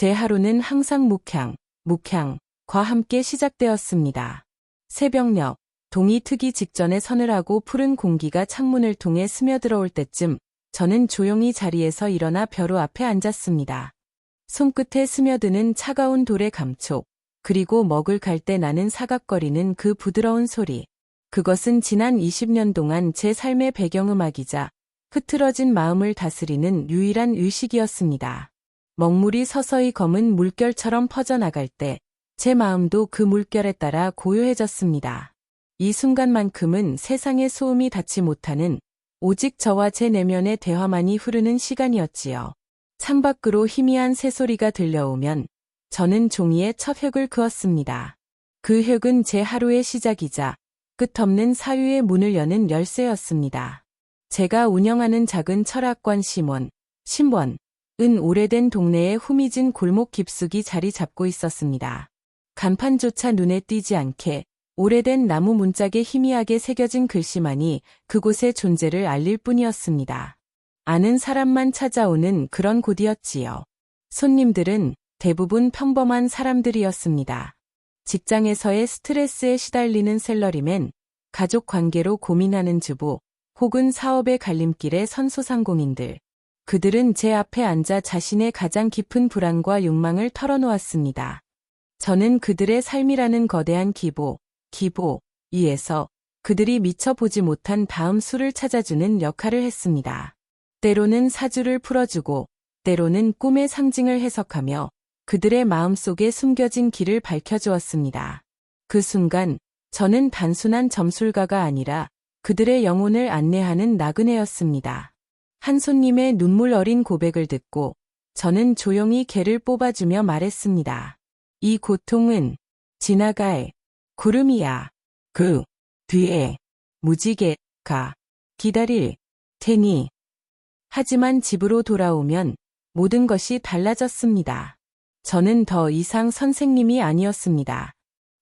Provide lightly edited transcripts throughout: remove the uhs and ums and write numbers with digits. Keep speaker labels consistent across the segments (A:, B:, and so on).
A: 제 하루는 항상 묵향과 함께 시작되었습니다. 새벽녘, 동이 트기 직전에 서늘하고 푸른 공기가 창문을 통해 스며들어올 때쯤 저는 조용히 자리에서 일어나 벼루 앞에 앉았습니다. 손끝에 스며드는 차가운 돌의 감촉, 그리고 먹을 갈 때 나는 사각거리는 그 부드러운 소리. 그것은 지난 20년 동안 제 삶의 배경음악이자 흐트러진 마음을 다스리는 유일한 의식이었습니다. 먹물이 서서히 검은 물결처럼 퍼져나갈 때 제 마음도 그 물결에 따라 고요해졌습니다. 이 순간만큼은 세상의 소음이 닿지 못하는 오직 저와 제 내면의 대화만이 흐르는 시간이었지요. 창밖으로 희미한 새소리가 들려오면 저는 종이에 첫 획을 그었습니다. 그 획은 제 하루의 시작이자 끝없는 사유의 문을 여는 열쇠였습니다. 제가 운영하는 작은 철학관 신원은 오래된 동네의 후미진 골목 깊숙이 자리 잡고 있었습니다. 간판조차 눈에 띄지 않게 오래된 나무 문짝에 희미하게 새겨진 글씨만이 그곳의 존재를 알릴 뿐이었습니다. 아는 사람만 찾아오는 그런 곳이었지요. 손님들은 대부분 평범한 사람들이었습니다. 직장에서의 스트레스에 시달리는 샐러리맨, 가족 관계로 고민하는 주부, 혹은 사업의 갈림길의 선소상공인들. 그들은 제 앞에 앉아 자신의 가장 깊은 불안과 욕망을 털어놓았습니다. 저는 그들의 삶이라는 거대한 기보 위에서 그들이 미처 보지 못한 다음 수를 찾아주는 역할을 했습니다. 때로는 사주를 풀어주고, 때로는 꿈의 상징을 해석하며 그들의 마음속에 숨겨진 길을 밝혀주었습니다. 그 순간, 저는 단순한 점술가가 아니라 그들의 영혼을 안내하는 나그네였습니다. 한 손님의 눈물 어린 고백을 듣고 저는 조용히 개를 뽑아주며 말했습니다. 이 고통은 지나갈 구름이야. 그 뒤에 무지개가 기다릴 테니. 하지만 집으로 돌아오면 모든 것이 달라졌습니다. 저는 더 이상 선생님이 아니었습니다.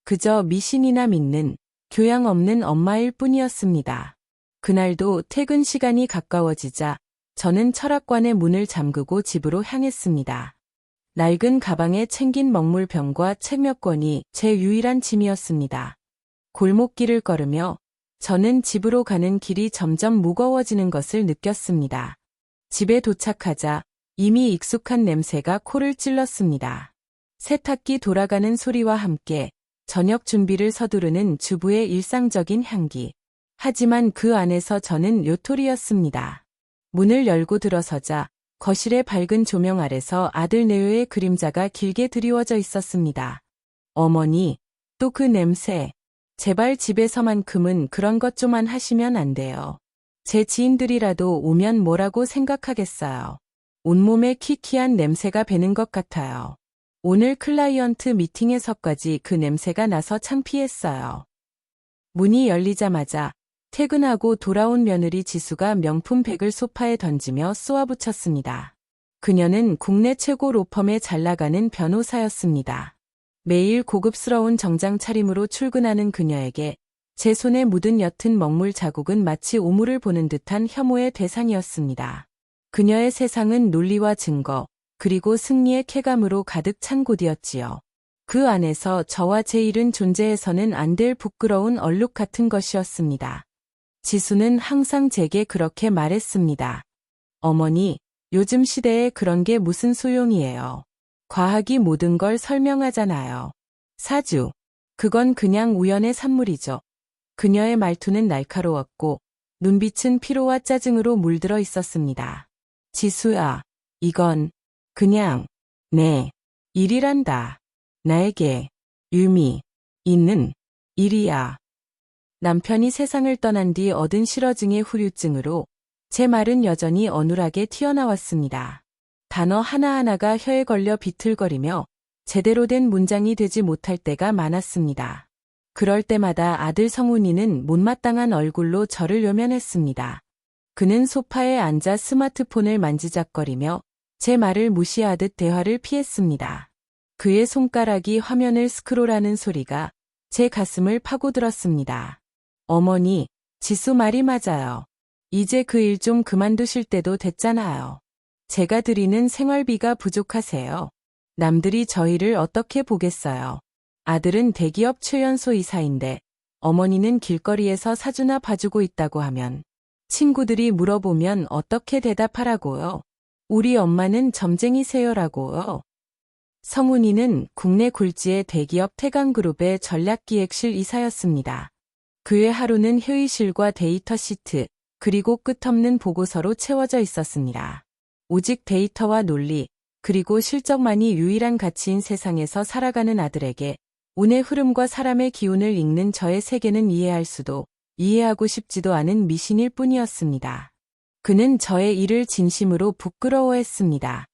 A: 그저 미신이나 믿는 교양 없는 엄마일 뿐이었습니다. 그날도 퇴근 시간이 가까워지자 저는 철학관의 문을 잠그고 집으로 향했습니다. 낡은 가방에 챙긴 먹물병과 책 몇 권이 제 유일한 짐이었습니다. 골목길을 걸으며 저는 집으로 가는 길이 점점 무거워지는 것을 느꼈습니다. 집에 도착하자 이미 익숙한 냄새가 코를 찔렀습니다. 세탁기 돌아가는 소리와 함께 저녁 준비를 서두르는 주부의 일상적인 향기. 하지만 그 안에서 저는 요토리였습니다. 문을 열고 들어서자 거실의 밝은 조명 아래서 아들 네오의 그림자가 길게 드리워져 있었습니다. 어머니, 또 그 냄새. 제발 집에서만큼은 그런 것 좀만 하시면 안 돼요. 제 지인들이라도 오면 뭐라고 생각하겠어요. 온몸에 키키한 냄새가 배는 것 같아요. 오늘 클라이언트 미팅에서까지 그 냄새가 나서 창피했어요. 문이 열리자마자 퇴근하고 돌아온 며느리 지수가 명품 백을 소파에 던지며 쏘아붙였습니다. 그녀는 국내 최고 로펌에 잘나가는 변호사였습니다. 매일 고급스러운 정장 차림으로 출근하는 그녀에게 제 손에 묻은 옅은 먹물 자국은 마치 오물을 보는 듯한 혐오의 대상이었습니다. 그녀의 세상은 논리와 증거, 그리고 승리의 쾌감으로 가득 찬 곳이었지요. 그 안에서 저와 제 일은 존재해서는 안 될 부끄러운 얼룩 같은 것이었습니다. 지수는 항상 제게 그렇게 말했습니다. 어머니, 요즘 시대에 그런 게 무슨 소용이에요. 과학이 모든 걸 설명하잖아요. 사주, 그건 그냥 우연의 산물이죠. 그녀의 말투는 날카로웠고 눈빛은 피로와 짜증으로 물들어 있었습니다. 지수야, 이건 그냥 내 일이란다. 나에게 의미 있는 일이야. 남편이 세상을 떠난 뒤 얻은 실어증의 후유증으로 제 말은 여전히 어눌하게 튀어나왔습니다. 단어 하나하나가 혀에 걸려 비틀거리며 제대로 된 문장이 되지 못할 때가 많았습니다. 그럴 때마다 아들 성훈이는 못마땅한 얼굴로 저를 요면했습니다. 그는 소파에 앉아 스마트폰을 만지작거리며 제 말을 무시하듯 대화를 피했습니다. 그의 손가락이 화면을 스크롤하는 소리가 제 가슴을 파고들었습니다. 어머니, 지수 말이 맞아요. 이제 그 일 좀 그만두실 때도 됐잖아요. 제가 드리는 생활비가 부족하세요. 남들이 저희를 어떻게 보겠어요. 아들은 대기업 최연소 이사인데 어머니는 길거리에서 사주나 봐주고 있다고 하면 친구들이 물어보면 어떻게 대답하라고요? 우리 엄마는 점쟁이세요라고요. 성훈이는 국내 굴지의 대기업 태강그룹의 전략기획실 이사였습니다. 그의 하루는 회의실과 데이터 시트, 그리고 끝없는 보고서로 채워져 있었습니다. 오직 데이터와 논리, 그리고 실적만이 유일한 가치인 세상에서 살아가는 아들에게 운의 흐름과 사람의 기운을 읽는 저의 세계는 이해할 수도, 이해하고 싶지도 않은 미신일 뿐이었습니다. 그는 저의 일을 진심으로 부끄러워했습니다.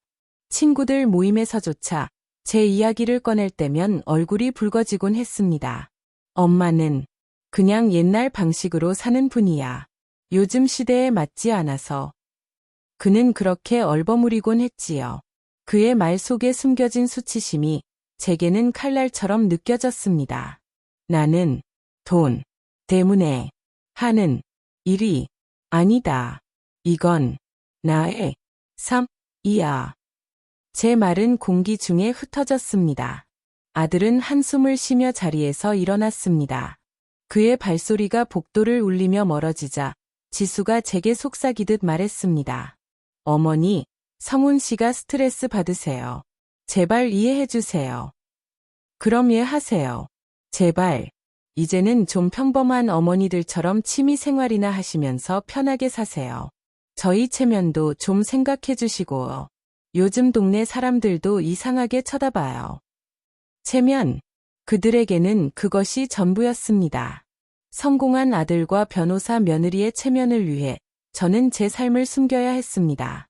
A: 친구들 모임에서조차 제 이야기를 꺼낼 때면 얼굴이 붉어지곤 했습니다. 엄마는 그냥 옛날 방식으로 사는 분이야. 요즘 시대에 맞지 않아서. 그는 그렇게 얼버무리곤 했지요. 그의 말 속에 숨겨진 수치심이 제게는 칼날처럼 느껴졌습니다. 나는 돈 때문에 하는 일이 아니다. 이건 나의 삶이야. 제 말은 공기 중에 흩어졌습니다. 아들은 한숨을 쉬며 자리에서 일어났습니다. 그의 발소리가 복도를 울리며 멀어지자 지수가 제게 속삭이듯 말했습니다. 어머니, 성훈 씨가 스트레스 받으세요. 제발 이해해 주세요. 그럼 이해하세요. 제발. 이제는 좀 평범한 어머니들처럼 취미 생활이나 하시면서 편하게 사세요. 저희 체면도 좀 생각해 주시고. 요즘 동네 사람들도 이상하게 쳐다봐요. 체면. 그들에게는 그것이 전부였습니다. 성공한 아들과 변호사 며느리의 체면을 위해 저는 제 삶을 숨겨야 했습니다.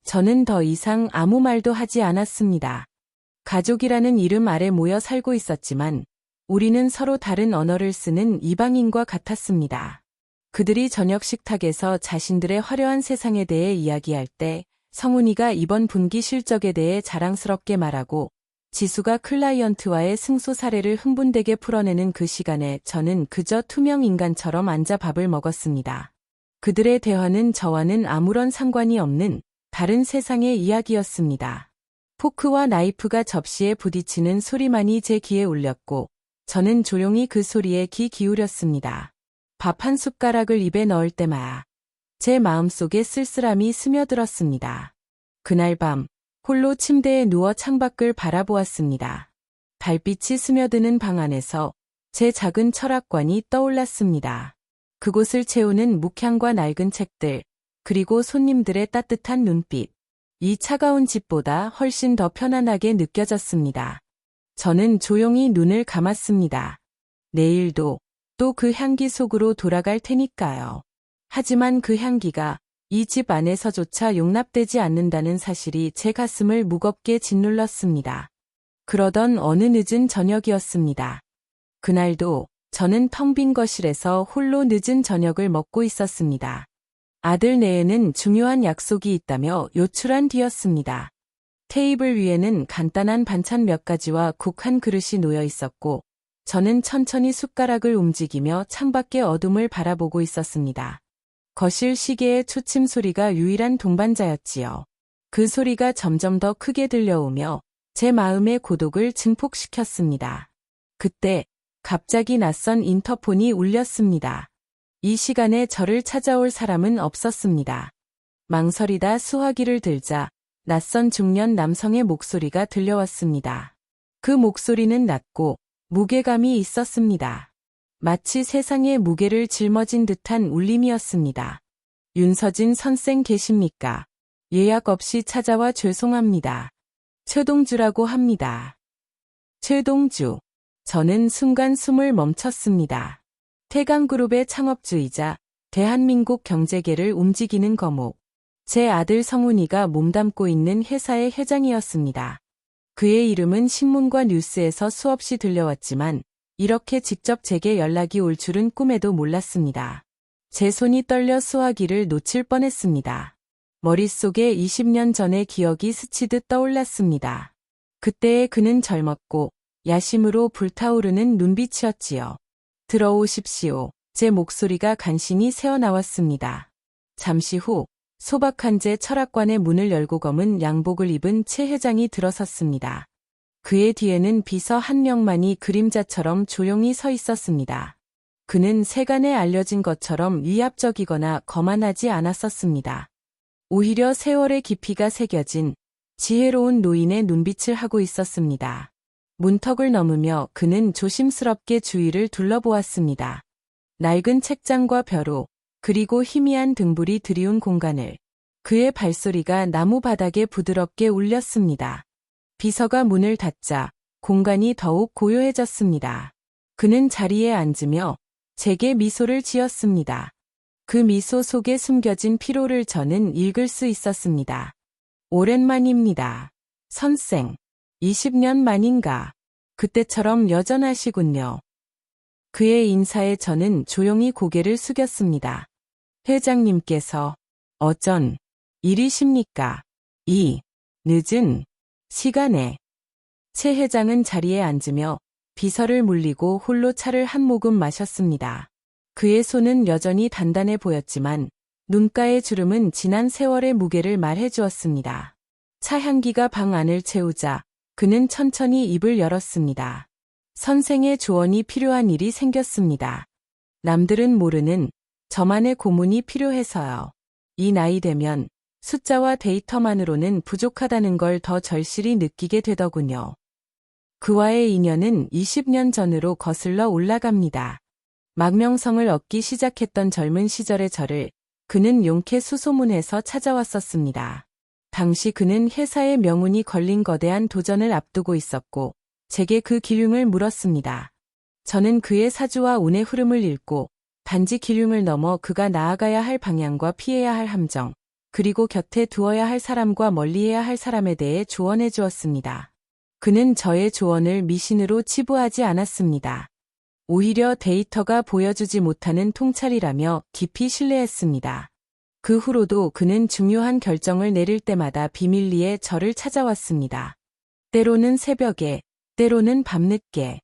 A: 저는 더 이상 아무 말도 하지 않았습니다. 가족이라는 이름 아래 모여 살고 있었지만 우리는 서로 다른 언어를 쓰는 이방인과 같았습니다. 그들이 저녁 식탁에서 자신들의 화려한 세상에 대해 이야기할 때 성훈이가 이번 분기 실적에 대해 자랑스럽게 말하고 지수가 클라이언트와의 승소 사례를 흥분되게 풀어내는 그 시간에 저는 그저 투명 인간처럼 앉아 밥을 먹었습니다. 그들의 대화는 저와는 아무런 상관이 없는 다른 세상의 이야기였습니다. 포크와 나이프가 접시에 부딪히는 소리만이 제 귀에 울렸고 저는 조용히 그 소리에 귀 기울였습니다. 밥 한 숟가락을 입에 넣을 때마다 제 마음속에 쓸쓸함이 스며들었습니다. 그날 밤 홀로 침대에 누워 창밖을 바라보았습니다. 달빛이 스며드는 방 안에서 제 작은 철학관이 떠올랐습니다. 그곳을 채우는 묵향과 낡은 책들, 그리고 손님들의 따뜻한 눈빛. 이 차가운 집보다 훨씬 더 편안하게 느껴졌습니다. 저는 조용히 눈을 감았습니다. 내일도 또 그 향기 속으로 돌아갈 테니까요. 하지만 그 향기가 이 집 안에서조차 용납되지 않는다는 사실이 제 가슴을 무겁게 짓눌렀습니다. 그러던 어느 늦은 저녁이었습니다. 그날도 저는 텅 빈 거실에서 홀로 늦은 저녁을 먹고 있었습니다. 아들 내에는 중요한 약속이 있다며 요출한 뒤였습니다. 테이블 위에는 간단한 반찬 몇 가지와 국 한 그릇이 놓여 있었고 저는 천천히 숟가락을 움직이며 창밖의 어둠을 바라보고 있었습니다. 거실 시계의 초침 소리가 유일한 동반자였지요. 그 소리가 점점 더 크게 들려오며 제 마음의 고독을 증폭시켰습니다. 그때 갑자기 낯선 인터폰이 울렸습니다. 이 시간에 저를 찾아올 사람은 없었습니다. 망설이다 수화기를 들자 낯선 중년 남성의 목소리가 들려왔습니다. 그 목소리는 낮고 무게감이 있었습니다. 마치 세상의 무게를 짊어진 듯한 울림이었습니다. 윤서진 선생 계십니까? 예약 없이 찾아와 죄송합니다. 최동주라고 합니다. 최동주. 저는 순간 숨을 멈췄습니다. 태강그룹의 창업주이자 대한민국 경제계를 움직이는 거목. 제 아들 성훈이가 몸담고 있는 회사의 회장이었습니다. 그의 이름은 신문과 뉴스에서 수없이 들려왔지만 이렇게 직접 제게 연락이 올 줄은 꿈에도 몰랐습니다. 제 손이 떨려 수화기를 놓칠 뻔했습니다. 머릿속에 20년 전의 기억이 스치듯 떠올랐습니다. 그때의 그는 젊었고 야심으로 불타오르는 눈빛이었지요. 들어오십시오. 제 목소리가 간신히 새어나왔습니다. 잠시 후 소박한 제 철학관의 문을 열고 검은 양복을 입은 최 회장이 들어섰습니다. 그의 뒤에는 비서 한 명만이 그림자처럼 조용히 서 있었습니다. 그는 세간에 알려진 것처럼 위압적이거나 거만하지 않았었습니다. 오히려 세월의 깊이가 새겨진 지혜로운 노인의 눈빛을 하고 있었습니다. 문턱을 넘으며 그는 조심스럽게 주위를 둘러보았습니다. 낡은 책장과 벼로, 그리고 희미한 등불이 드리운 공간을. 그의 발소리가 나무 바닥에 부드럽게 울렸습니다. 비서가 문을 닫자 공간이 더욱 고요해졌습니다. 그는 자리에 앉으며 제게 미소를 지었습니다. 그 미소 속에 숨겨진 피로를 저는 읽을 수 있었습니다. 오랜만입니다. 선생. 20년 만인가. 그때처럼 여전하시군요. 그의 인사에 저는 조용히 고개를 숙였습니다. 회장님께서 어쩐 일이십니까? 이 늦은 시간에. 최 회장은 자리에 앉으며 비서를 물리고 홀로 차를 한 모금 마셨습니다. 그의 손은 여전히 단단해 보였지만 눈가의 주름은 지난 세월의 무게를 말해 주었습니다. 차 향기가 방 안을 채우자 그는 천천히 입을 열었습니다. 선생의 조언이 필요한 일이 생겼습니다. 남들은 모르는 저만의 고문이 필요해서요. 이 나이 되면 숫자와 데이터만으로는 부족하다는 걸 더 절실히 느끼게 되더군요. 그와의 인연은 20년 전으로 거슬러 올라갑니다. 망명성을 얻기 시작했던 젊은 시절의 저를 그는 용케 수소문해서 찾아왔었습니다. 당시 그는 회사의 명운이 걸린 거대한 도전을 앞두고 있었고 제게 그 기륭을 물었습니다. 저는 그의 사주와 운의 흐름을 읽고 단지 기륭을 넘어 그가 나아가야 할 방향과 피해야 할 함정, 그리고 곁에 두어야 할 사람과 멀리해야 할 사람에 대해 조언해 주었습니다. 그는 저의 조언을 미신으로 치부하지 않았습니다. 오히려 데이터가 보여주지 못하는 통찰이라며 깊이 신뢰했습니다. 그 후로도 그는 중요한 결정을 내릴 때마다 비밀리에 저를 찾아왔습니다. 때로는 새벽에, 때로는 밤늦게,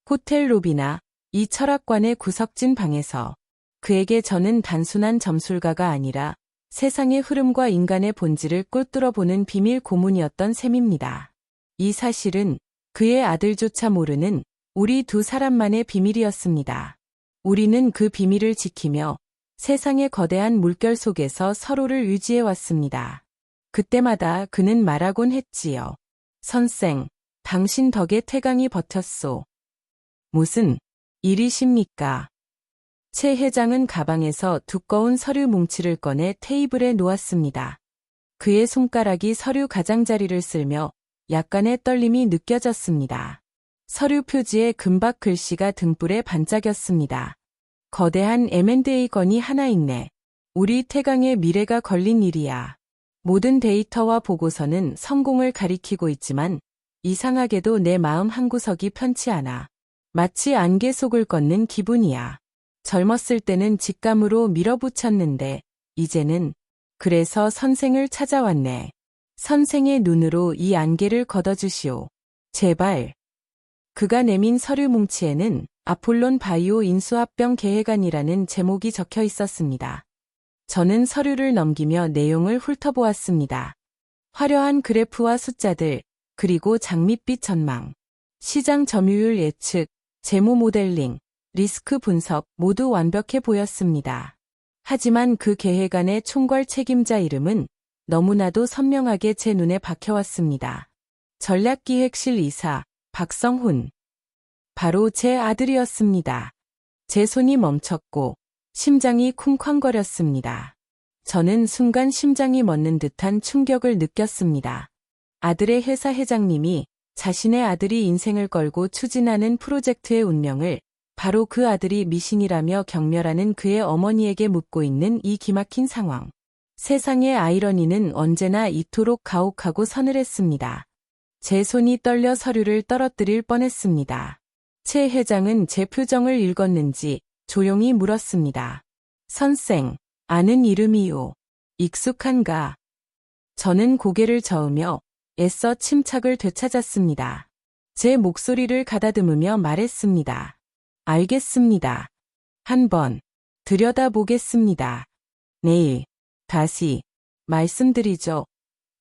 A: 호텔 로비나 이 철학관의 구석진 방에서 그에게 저는 단순한 점술가가 아니라 세상의 흐름과 인간의 본질을 꿰뚫어 보는 비밀 고문이었던 셈입니다. 이 사실은 그의 아들조차 모르는 우리 두 사람만의 비밀이었습니다. 우리는 그 비밀을 지키며 세상의 거대한 물결 속에서 서로를 유지해 왔습니다. 그때마다 그는 말하곤 했지요. 선생, 당신 덕에 태강이 버텼소. 무슨 일이십니까? 최 회장은 가방에서 두꺼운 서류 뭉치를 꺼내 테이블에 놓았습니다. 그의 손가락이 서류 가장자리를 쓸며 약간의 떨림이 느껴졌습니다. 서류 표지에 금박 글씨가 등불에 반짝였습니다. 거대한 M&A 건이 하나 있네. 우리 태강의 미래가 걸린 일이야. 모든 데이터와 보고서는 성공을 가리키고 있지만 이상하게도 내 마음 한구석이 편치 않아. 마치 안개 속을 걷는 기분이야. 젊었을 때는 직감으로 밀어붙였는데 이제는 그래서 선생을 찾아왔네. 선생의 눈으로 이 안개를 걷어주시오. 제발. 그가 내민 서류 뭉치에는 아폴론 바이오 인수합병 계획안이라는 제목이 적혀 있었습니다. 저는 서류를 넘기며 내용을 훑어보았습니다. 화려한 그래프와 숫자들, 그리고 장밋빛 전망, 시장 점유율 예측, 재무 모델링, 리스크 분석 모두 완벽해 보였습니다. 하지만 그 계획안의 총괄 책임자 이름은 너무나도 선명하게 제 눈에 박혀왔습니다. 전략기획실 이사 박성훈. 바로 제 아들이었습니다. 제 손이 멈췄고 심장이 쿵쾅거렸습니다. 저는 순간 심장이 멎는 듯한 충격을 느꼈습니다. 아들의 회사 회장님이 자신의 아들이 인생을 걸고 추진하는 프로젝트의 운명을 바로 그 아들이 미신이라며 경멸하는 그의 어머니에게 묻고 있는 이 기막힌 상황. 세상의 아이러니는 언제나 이토록 가혹하고 서늘했습니다. 제 손이 떨려 서류를 떨어뜨릴 뻔했습니다. 최 회장은 제 표정을 읽었는지 조용히 물었습니다. 선생, 아는 이름이요. 익숙한가? 저는 고개를 저으며 애써 침착을 되찾았습니다. 제 목소리를 가다듬으며 말했습니다. 알겠습니다. 한번 들여다보겠습니다. 내일 다시 말씀드리죠.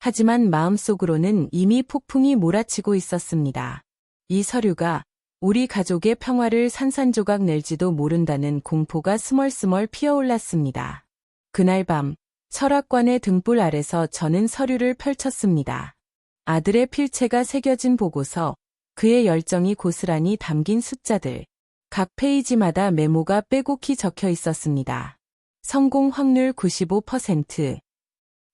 A: 하지만 마음속으로는 이미 폭풍이 몰아치고 있었습니다. 이 서류가 우리 가족의 평화를 산산조각 낼지도 모른다는 공포가 스멀스멀 피어올랐습니다. 그날 밤 철학관의 등불 아래서 저는 서류를 펼쳤습니다. 아들의 필체가 새겨진 보고서, 그의 열정이 고스란히 담긴 숫자들, 각 페이지마다 메모가 빼곡히 적혀 있었습니다. 성공 확률 95%.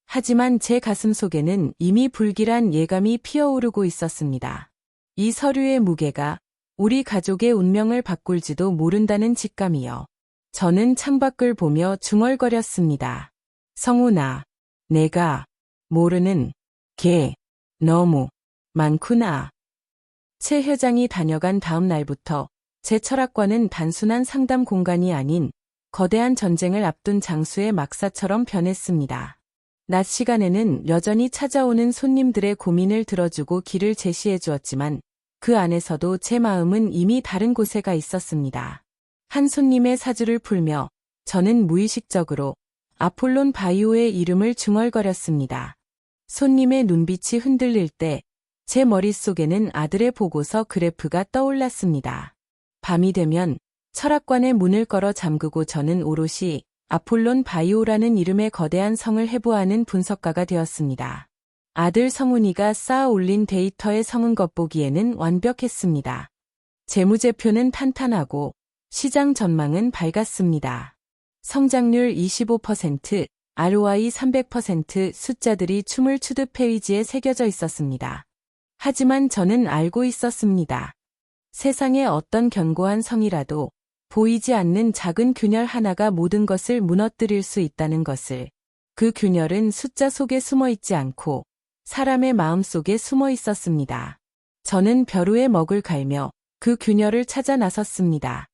A: 하지만 제 가슴 속에는 이미 불길한 예감이 피어오르고 있었습니다. 이 서류의 무게가 우리 가족의 운명을 바꿀지도 모른다는 직감이요. 저는 창밖을 보며 중얼거렸습니다. 성훈아, 내가 모르는 게 너무 많구나. 최 회장이 다녀간 다음 날부터 제 철학관은 단순한 상담 공간이 아닌 거대한 전쟁을 앞둔 장수의 막사처럼 변했습니다. 낮 시간에는 여전히 찾아오는 손님들의 고민을 들어주고 길을 제시해 주었지만 그 안에서도 제 마음은 이미 다른 곳에 가 있었습니다. 한 손님의 사주를 풀며 저는 무의식적으로 아폴론 바이오의 이름을 중얼거렸습니다. 손님의 눈빛이 흔들릴 때 제 머릿속에는 아들의 보고서 그래프가 떠올랐습니다. 밤이 되면 철학관의 문을 걸어 잠그고 저는 오롯이 아폴론 바이오라는 이름의 거대한 성을 해부하는 분석가가 되었습니다. 아들 성훈이가 쌓아 올린 데이터의 성은 겉보기에는 완벽했습니다. 재무제표는 탄탄하고 시장 전망은 밝았습니다. 성장률 25%, ROI 300% 숫자들이 춤을 추듯 페이지에 새겨져 있었습니다. 하지만 저는 알고 있었습니다. 세상의 어떤 견고한 성이라도 보이지 않는 작은 균열 하나가 모든 것을 무너뜨릴 수 있다는 것을. 그 균열은 숫자 속에 숨어 있지 않고 사람의 마음 속에 숨어 있었습니다. 저는 벼루의 먹을 갈며 그 균열을 찾아 나섰습니다.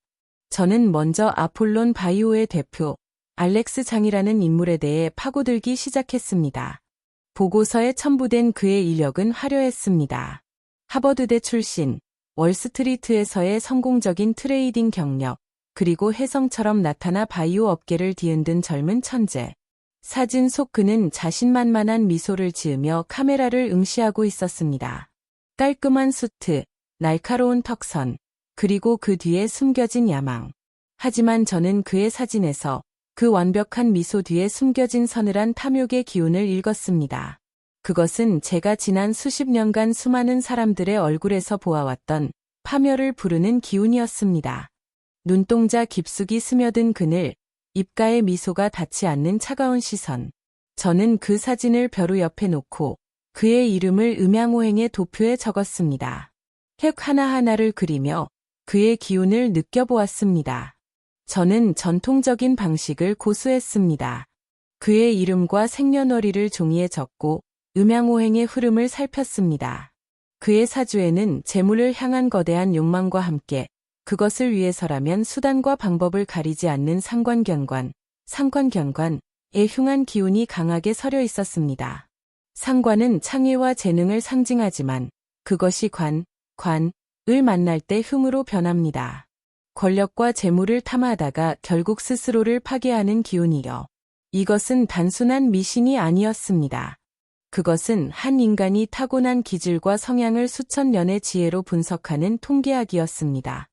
A: 저는 먼저 아폴론 바이오의 대표 알렉스 장이라는 인물에 대해 파고들기 시작했습니다. 보고서에 첨부된 그의 이력은 화려했습니다. 하버드대 출신, 월스트리트에서의 성공적인 트레이딩 경력, 그리고 혜성처럼 나타나 바이오 업계를 뒤흔든 젊은 천재. 사진 속 그는 자신만만한 미소를 지으며 카메라를 응시하고 있었습니다. 깔끔한 수트, 날카로운 턱선, 그리고 그 뒤에 숨겨진 야망. 하지만 저는 그의 사진에서 그 완벽한 미소 뒤에 숨겨진 서늘한 탐욕의 기운을 읽었습니다. 그것은 제가 지난 수십 년간 수많은 사람들의 얼굴에서 보아왔던 파멸을 부르는 기운이었습니다. 눈동자 깊숙이 스며든 그늘, 입가에 미소가 닿지 않는 차가운 시선. 저는 그 사진을 벼루 옆에 놓고 그의 이름을 음양오행의 도표에 적었습니다. 핵 하나하나를 그리며 그의 기운을 느껴보았습니다. 저는 전통적인 방식을 고수했습니다. 그의 이름과 생년월일을 종이에 적고 음양오행의 흐름을 살폈습니다. 그의 사주에는 재물을 향한 거대한 욕망과 함께 그것을 위해서라면 수단과 방법을 가리지 않는 상관경관의 흉한 기운이 강하게 서려 있었습니다. 상관은 창의와 재능을 상징하지만 그것이 관을 만날 때 흉으로 변합니다. 권력과 재물을 탐하다가 결국 스스로를 파괴하는 기운이요. 이것은 단순한 미신이 아니었습니다. 그것은 한 인간이 타고난 기질과 성향을 수천 년의 지혜로 분석하는 통계학이었습니다.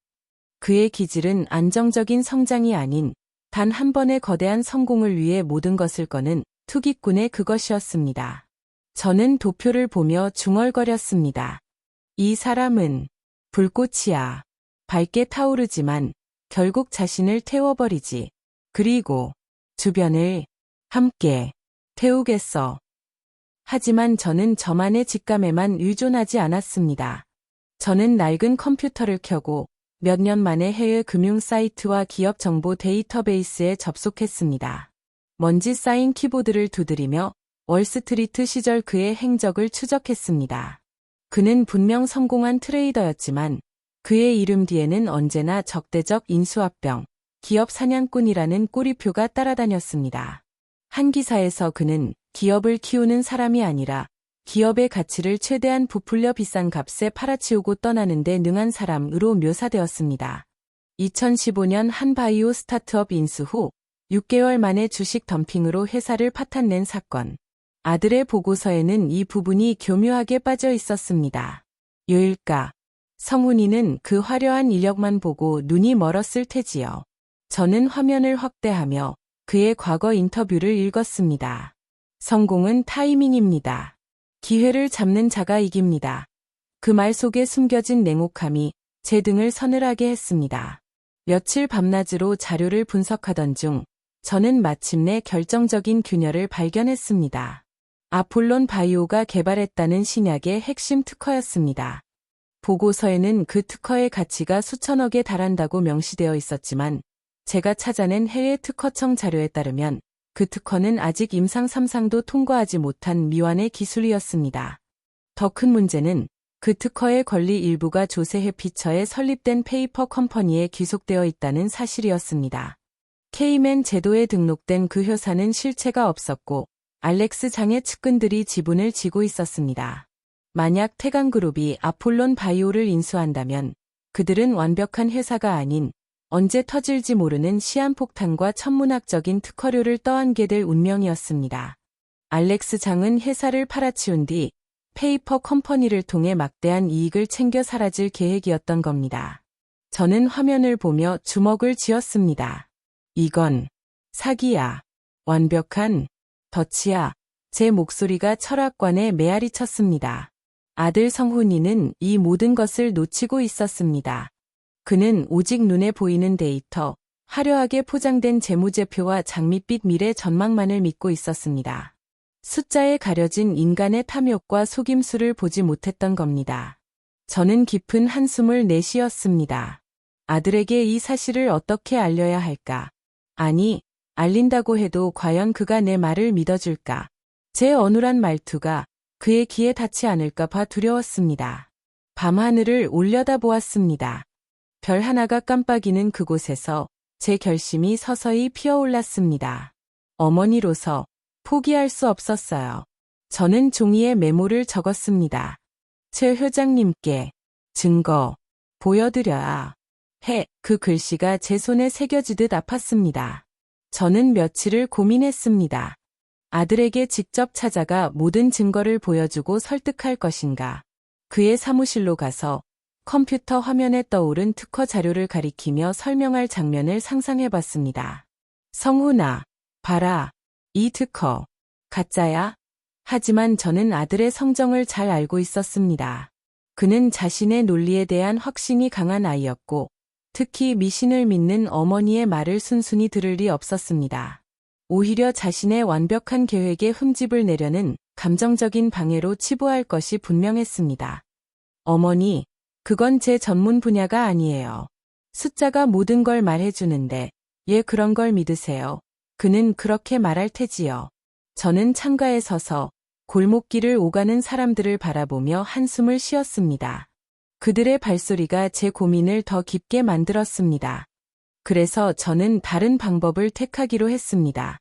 A: 그의 기질은 안정적인 성장이 아닌 단 한 번의 거대한 성공을 위해 모든 것을 거는 투기꾼의 그것이었습니다. 저는 도표를 보며 중얼거렸습니다. 이 사람은 불꽃이야. 밝게 타오르지만 결국 자신을 태워버리지. 그리고 주변을 함께 태우겠어. 하지만 저는 저만의 직감에만 의존하지 않았습니다. 저는 낡은 컴퓨터를 켜고 몇 년 만에 해외 금융 사이트와 기업 정보 데이터베이스에 접속했습니다. 먼지 쌓인 키보드를 두드리며 월스트리트 시절 그의 행적을 추적했습니다. 그는 분명 성공한 트레이더였지만 그의 이름 뒤에는 언제나 적대적 인수합병, 기업 사냥꾼이라는 꼬리표가 따라다녔습니다. 한 기사에서 그는 기업을 키우는 사람이 아니라 기업의 가치를 최대한 부풀려 비싼 값에 팔아치우고 떠나는 데 능한 사람으로 묘사되었습니다. 2015년 한 바이오 스타트업 인수 후 6개월 만에 주식 덤핑으로 회사를 파탄낸 사건. 아들의 보고서에는 이 부분이 교묘하게 빠져 있었습니다. 요일가. 성훈이는 그 화려한 이력만 보고 눈이 멀었을 테지요. 저는 화면을 확대하며 그의 과거 인터뷰를 읽었습니다. 성공은 타이밍입니다. 기회를 잡는 자가 이깁니다. 그 말 속에 숨겨진 냉혹함이 제 등을 서늘하게 했습니다. 며칠 밤낮으로 자료를 분석하던 중 저는 마침내 결정적인 균열을 발견했습니다. 아폴론 바이오가 개발했다는 신약의 핵심 특허였습니다. 보고서에는 그 특허의 가치가 수천억에 달한다고 명시되어 있었지만 제가 찾아낸 해외 특허청 자료에 따르면 그 특허는 아직 임상 3상도 통과하지 못한 미완의 기술이었습니다. 더 큰 문제는 그 특허의 권리 일부가 조세 해피처에 설립된 페이퍼 컴퍼니에 귀속되어 있다는 사실이었습니다. 케이맨 제도에 등록된 그 회사는 실체가 없었고 알렉스 장의 측근들이 지분을 쥐고 있었습니다. 만약 태강그룹이 아폴론 바이오를 인수한다면 그들은 완벽한 회사가 아닌 언제 터질지 모르는 시한폭탄과 천문학적인 특허료를 떠안게 될 운명이었습니다. 알렉스 장은 회사를 팔아치운 뒤 페이퍼 컴퍼니를 통해 막대한 이익을 챙겨 사라질 계획이었던 겁니다. 저는 화면을 보며 주먹을 쥐었습니다. 이건 사기야. 완벽한 덫이야. 제 목소리가 철학관에 메아리 쳤습니다. 아들 성훈이는 이 모든 것을 놓치고 있었습니다. 그는 오직 눈에 보이는 데이터, 화려하게 포장된 재무제표와 장밋빛 미래 전망만을 믿고 있었습니다. 숫자에 가려진 인간의 탐욕과 속임수를 보지 못했던 겁니다. 저는 깊은 한숨을 내쉬었습니다. 아들에게 이 사실을 어떻게 알려야 할까? 아니, 알린다고 해도 과연 그가 내 말을 믿어줄까? 제 어눌한 말투가 그의 귀에 닿지 않을까 봐 두려웠습니다. 밤하늘을 올려다보았습니다. 별 하나가 깜빡이는 그곳에서 제 결심이 서서히 피어올랐습니다. 어머니로서 포기할 수 없었어요. 저는 종이에 메모를 적었습니다. 최 회장님께 증거 보여드려야 해. 그 글씨가 제 손에 새겨지듯 아팠습니다. 저는 며칠을 고민했습니다. 아들에게 직접 찾아가 모든 증거를 보여주고 설득할 것인가. 그의 사무실로 가서 컴퓨터 화면에 떠오른 특허 자료를 가리키며 설명할 장면을 상상해봤습니다. 성훈아, 봐라. 이 특허. 가짜야? 하지만 저는 아들의 성정을 잘 알고 있었습니다. 그는 자신의 논리에 대한 확신이 강한 아이였고, 특히 미신을 믿는 어머니의 말을 순순히 들을 리 없었습니다. 오히려 자신의 완벽한 계획에 흠집을 내려는 감정적인 방해로 치부할 것이 분명했습니다. 어머니, 그건 제 전문 분야가 아니에요. 숫자가 모든 걸 말해주는데, 예 그런 걸 믿으세요. 그는 그렇게 말할 테지요. 저는 창가에 서서 골목길을 오가는 사람들을 바라보며 한숨을 쉬었습니다. 그들의 발소리가 제 고민을 더 깊게 만들었습니다. 그래서 저는 다른 방법을 택하기로 했습니다.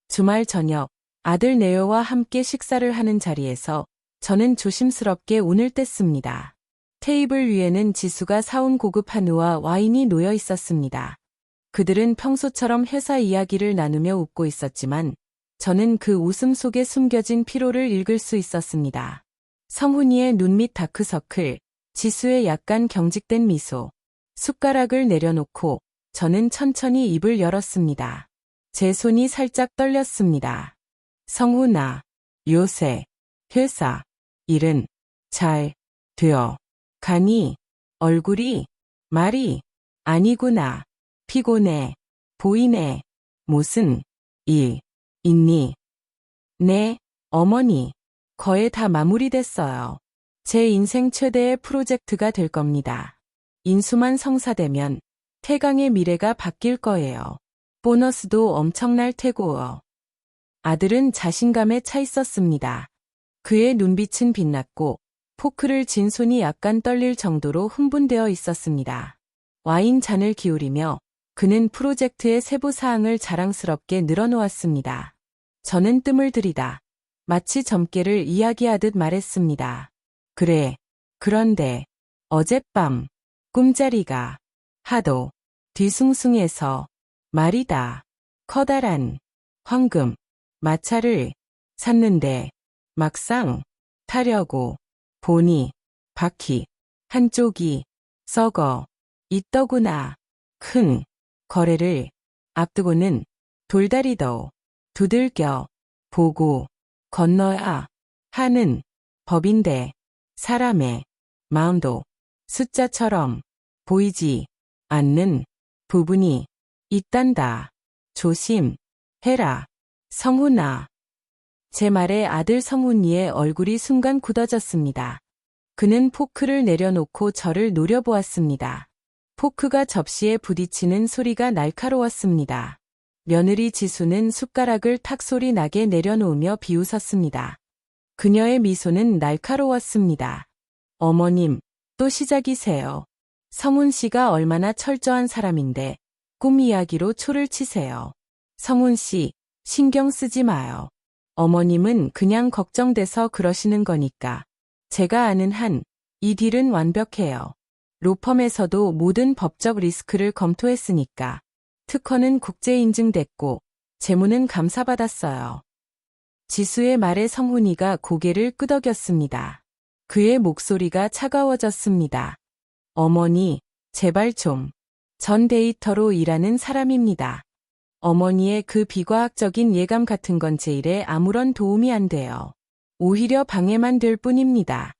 A: 주말 저녁, 아들 네오와 함께 식사를 하는 자리에서 저는 조심스럽게 운을 뗐습니다. 테이블 위에는 지수가 사온 고급 한우와 와인이 놓여 있었습니다. 그들은 평소처럼 회사 이야기를 나누며 웃고 있었지만 저는 그 웃음 속에 숨겨진 피로를 읽을 수 있었습니다. 성훈이의 눈 밑 다크서클, 지수의 약간 경직된 미소. 숟가락을 내려놓고 저는 천천히 입을 열었습니다. 제 손이 살짝 떨렸습니다. 성훈아, 요새 회사 일은 잘 되어 가니? 얼굴이 말이 아니구나. 피곤해 보이네. 무슨 일 있니? 네, 어머니. 거의 다 마무리됐어요. 제 인생 최대의 프로젝트가 될 겁니다. 인수만 성사되면 태강의 미래가 바뀔 거예요. 보너스도 엄청날 테고요. 아들은 자신감에 차 있었습니다. 그의 눈빛은 빛났고 포크를 쥔 손이 약간 떨릴 정도로 흥분되어 있었습니다. 와인 잔을 기울이며 그는 프로젝트의 세부 사항을 자랑스럽게 늘어놓았습니다. 저는 뜸을 들이다 마치 점괘를 이야기하듯 말했습니다. 그래, 그런데 어젯밤 꿈자리가 하도 뒤숭숭해서 말이다. 커다란 황금 마차를 샀는데 막상 타려고 보니 바퀴 한쪽이 썩어 있더구나. 큰 거래를 앞두고는 돌다리도 두들겨 보고 건너야 하는 법인데 사람의 마음도 숫자처럼 보이지 않는 부분이 있단다. 조심해라. 성훈아. 제 말에 아들 성훈이의 얼굴이 순간 굳어졌습니다. 그는 포크를 내려놓고 저를 노려보았습니다. 포크가 접시에 부딪히는 소리가 날카로웠습니다. 며느리 지수는 숟가락을 탁 소리 나게 내려놓으며 비웃었습니다. 그녀의 미소는 날카로웠습니다. 어머님, 또 시작이세요. 성훈 씨가 얼마나 철저한 사람인데 꿈 이야기로 초를 치세요. 성훈 씨, 신경 쓰지 마요. 어머님은 그냥 걱정돼서 그러시는 거니까. 제가 아는 한, 이 딜은 완벽해요. 로펌에서도 모든 법적 리스크를 검토했으니까. 특허는 국제 인증됐고, 재무는 감사받았어요. 지수의 말에 성훈이가 고개를 끄덕였습니다. 그의 목소리가 차가워졌습니다. 어머니, 제발 좀. 전 데이터로 일하는 사람입니다. 어머니의 그 비과학적인 예감 같은 건 제 일에 아무런 도움이 안 돼요. 오히려 방해만 될 뿐입니다.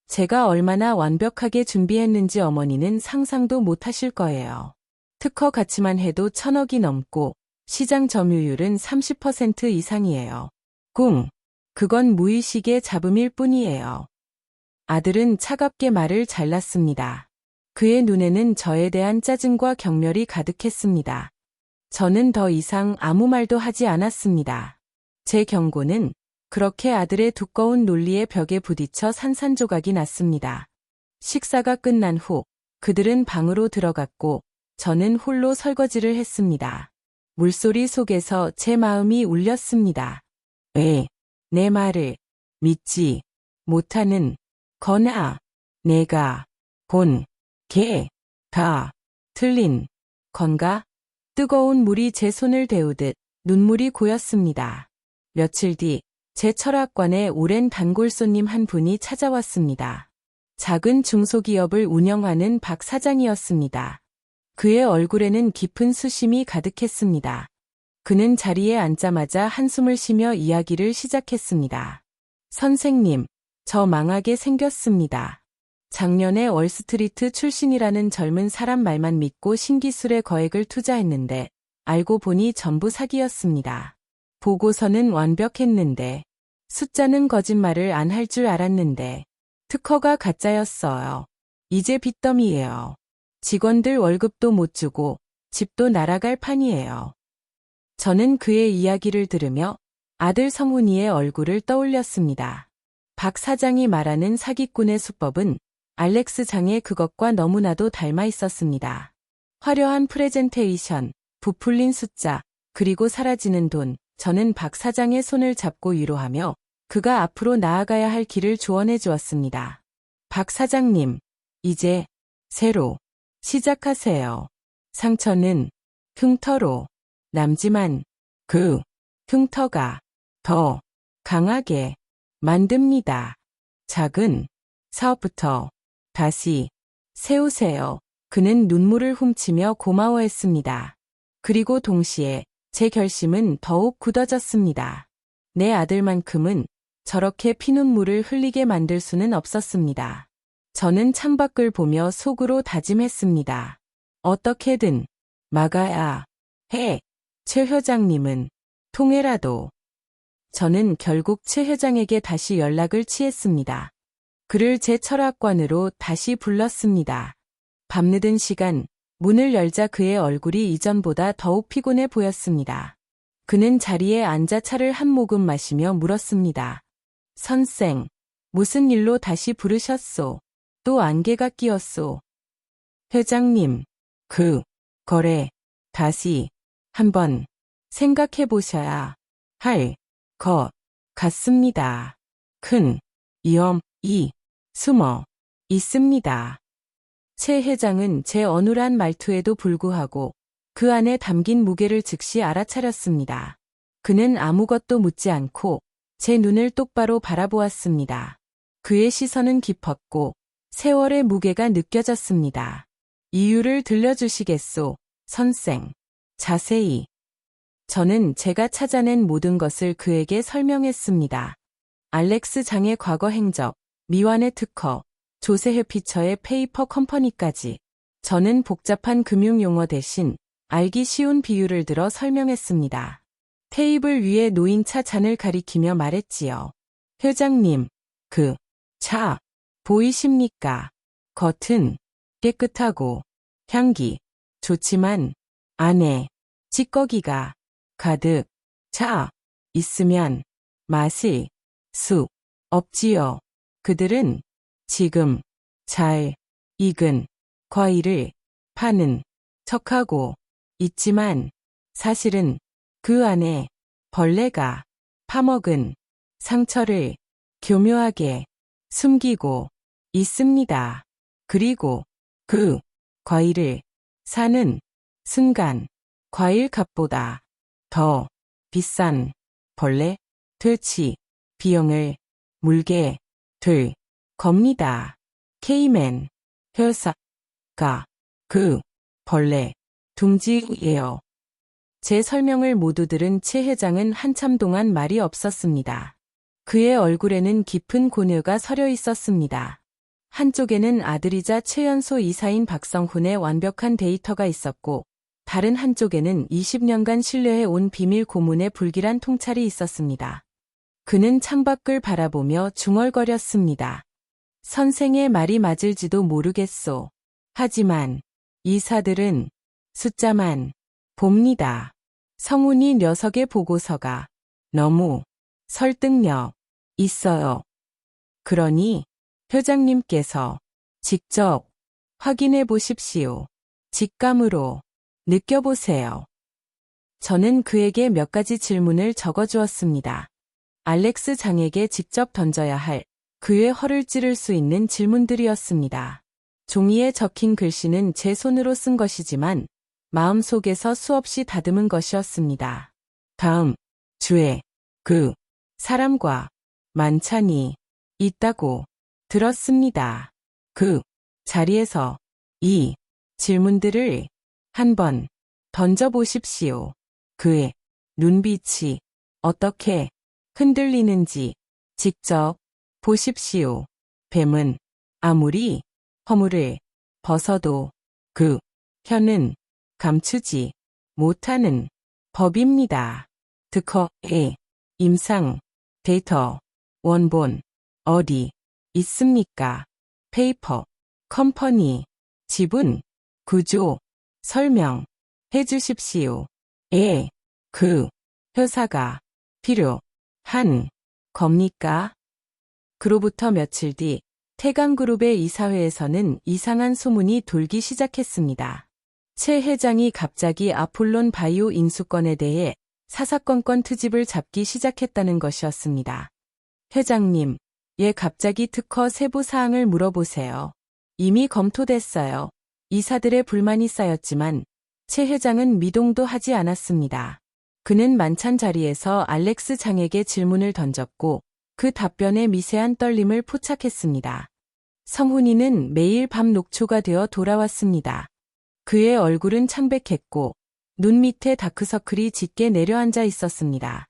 A: 제가 얼마나 완벽하게 준비했는지 어머니는 상상도 못하실 거예요. 특허 가치만 해도 1,000억이 넘고 시장 점유율은 30% 이상이에요. 꿍. 그건 무의식의 잡음일 뿐이에요. 아들은 차갑게 말을 잘랐습니다. 그의 눈에는 저에 대한 짜증과 경멸이 가득했습니다. 저는 더 이상 아무 말도 하지 않았습니다. 제 경고는 그렇게 아들의 두꺼운 논리의 벽에 부딪혀 산산조각이 났습니다. 식사가 끝난 후 그들은 방으로 들어갔고 저는 홀로 설거지를 했습니다. 물소리 속에서 제 마음이 울렸습니다. 왜 내 말을 믿지 못하는 거나 내가 본 게 다 틀린 건가? 뜨거운 물이 제 손을 데우듯 눈물이 고였습니다. 며칠 뒤 제 철학관에 오랜 단골 손님 한 분이 찾아왔습니다. 작은 중소기업을 운영하는 박 사장이었습니다. 그의 얼굴에는 깊은 수심이 가득했습니다. 그는 자리에 앉자마자 한숨을 쉬며 이야기를 시작했습니다. 선생님, 저 망하게 생겼습니다. 작년에 월스트리트 출신이라는 젊은 사람 말만 믿고 신기술에 거액을 투자했는데 알고 보니 전부 사기였습니다. 보고서는 완벽했는데 숫자는 거짓말을 안 할 줄 알았는데 특허가 가짜였어요. 이제 빚더미예요. 직원들 월급도 못 주고 집도 날아갈 판이에요. 저는 그의 이야기를 들으며 아들 성훈이의 얼굴을 떠올렸습니다. 박 사장이 말하는 사기꾼의 수법은 알렉스 장의 그것과 너무나도 닮아 있었습니다. 화려한 프레젠테이션, 부풀린 숫자, 그리고 사라지는 돈. 저는 박 사장의 손을 잡고 위로하며 그가 앞으로 나아가야 할 길을 조언해 주었습니다. 박 사장님, 이제 새로 시작하세요. 상처는 흉터로 남지만 그 흉터가 더 강하게 만듭니다. 작은 사업부터 다시 세우세요. 그는 눈물을 훔치며 고마워했습니다. 그리고 동시에 제 결심은 더욱 굳어졌습니다. 내 아들만큼은 저렇게 피눈물을 흘리게 만들 수는 없었습니다. 저는 창밖을 보며 속으로 다짐했습니다. 어떻게든 막아야 해. 최 회장님은 통해라도. 저는 결국 최 회장에게 다시 연락을 취했습니다. 그를 제 철학관으로 다시 불렀습니다. 밤늦은 시간, 문을 열자 그의 얼굴이 이전보다 더욱 피곤해 보였습니다. 그는 자리에 앉아 차를 한 모금 마시며 물었습니다. 선생, 무슨 일로 다시 부르셨소? 또 안개가 끼었소? 회장님, 그 거래 다시 한번 생각해 보셔야 할 것 같습니다. 큰 위험이 숨어 있습니다. 최 회장은 제 어눌한 말투에도 불구하고 그 안에 담긴 무게를 즉시 알아차렸습니다. 그는 아무것도 묻지 않고 제 눈을 똑바로 바라보았습니다. 그의 시선은 깊었고 세월의 무게가 느껴졌습니다. 이유를 들려주시겠소, 선생. 자세히. 저는 제가 찾아낸 모든 것을 그에게 설명했습니다. 알렉스 장의 과거 행적, 미완의 특허, 조세 회피처의 페이퍼 컴퍼니까지. 저는 복잡한 금융용어 대신 알기 쉬운 비유를 들어 설명했습니다. 테이블 위에 놓인 차 잔을 가리키며 말했지요. 회장님, 그 차 보이십니까? 겉은 깨끗하고 향기 좋지만 안에 찌꺼기가 가득 차 있으면 마실 수 없지요. 그들은 지금 잘 익은 과일을 파는 척하고 있지만 사실은 그 안에 벌레가 파먹은 상처를 교묘하게 숨기고 있습니다. 그리고 그 과일을 사는 순간 과일 값보다 더 비싼 벌레 퇴치 비용을 물게 될 겁니다. 케이맨 회사가 그 벌레 둥지예요. 제 설명을 모두 들은 최 회장은 한참 동안 말이 없었습니다. 그의 얼굴에는 깊은 고뇌가 서려 있었습니다. 한쪽에는 아들이자 최연소 이사인 박성훈의 완벽한 데이터가 있었고 다른 한쪽에는 20년간 신뢰해온 비밀 고문의 불길한 통찰이 있었습니다. 그는 창밖을 바라보며 중얼거렸습니다. 선생의 말이 맞을지도 모르겠소. 하지만 이사들은 숫자만 봅니다. 성훈이 녀석의 보고서가 너무 설득력 있어요. 그러니 회장님께서 직접 확인해 보십시오. 직감으로 느껴보세요. 저는 그에게 몇 가지 질문을 적어주었습니다. 알렉스 장에게 직접 던져야 할 그의 허를 찌를 수 있는 질문들이었습니다. 종이에 적힌 글씨는 제 손으로 쓴 것이지만 마음속에서 수없이 다듬은 것이었습니다. 다음 주에 그 사람과 만찬이 있다고 들었습니다. 그 자리에서 이 질문들을 한번 던져보십시오. 그의 눈빛이 어떻게 흔들리는지 직접 보십시오. 뱀은 아무리 허물을 벗어도 그 혀는 감추지 못하는 법입니다. 특허의 임상 데이터 원본 어디 있습니까? 페이퍼 컴퍼니 지분 구조 설명해 주십시오. 그 회사가 필요한 겁니까? 그로부터 며칠 뒤 태강그룹의 이사회에서는 이상한 소문이 돌기 시작했습니다. 최 회장이 갑자기 아폴론 바이오 인수권에 대해 사사건건 트집을 잡기 시작했다는 것이었습니다. 회장님, 갑자기 특허 세부 사항을 물어보세요. 이미 검토됐어요. 이사들의 불만이 쌓였지만 최 회장은 미동도 하지 않았습니다. 그는 만찬 자리에서 알렉스 장에게 질문을 던졌고 그 답변에 미세한 떨림을 포착했습니다. 성훈이는 매일 밤 녹초가 되어 돌아왔습니다. 그의 얼굴은 창백했고 눈 밑에 다크서클이 짙게 내려앉아 있었습니다.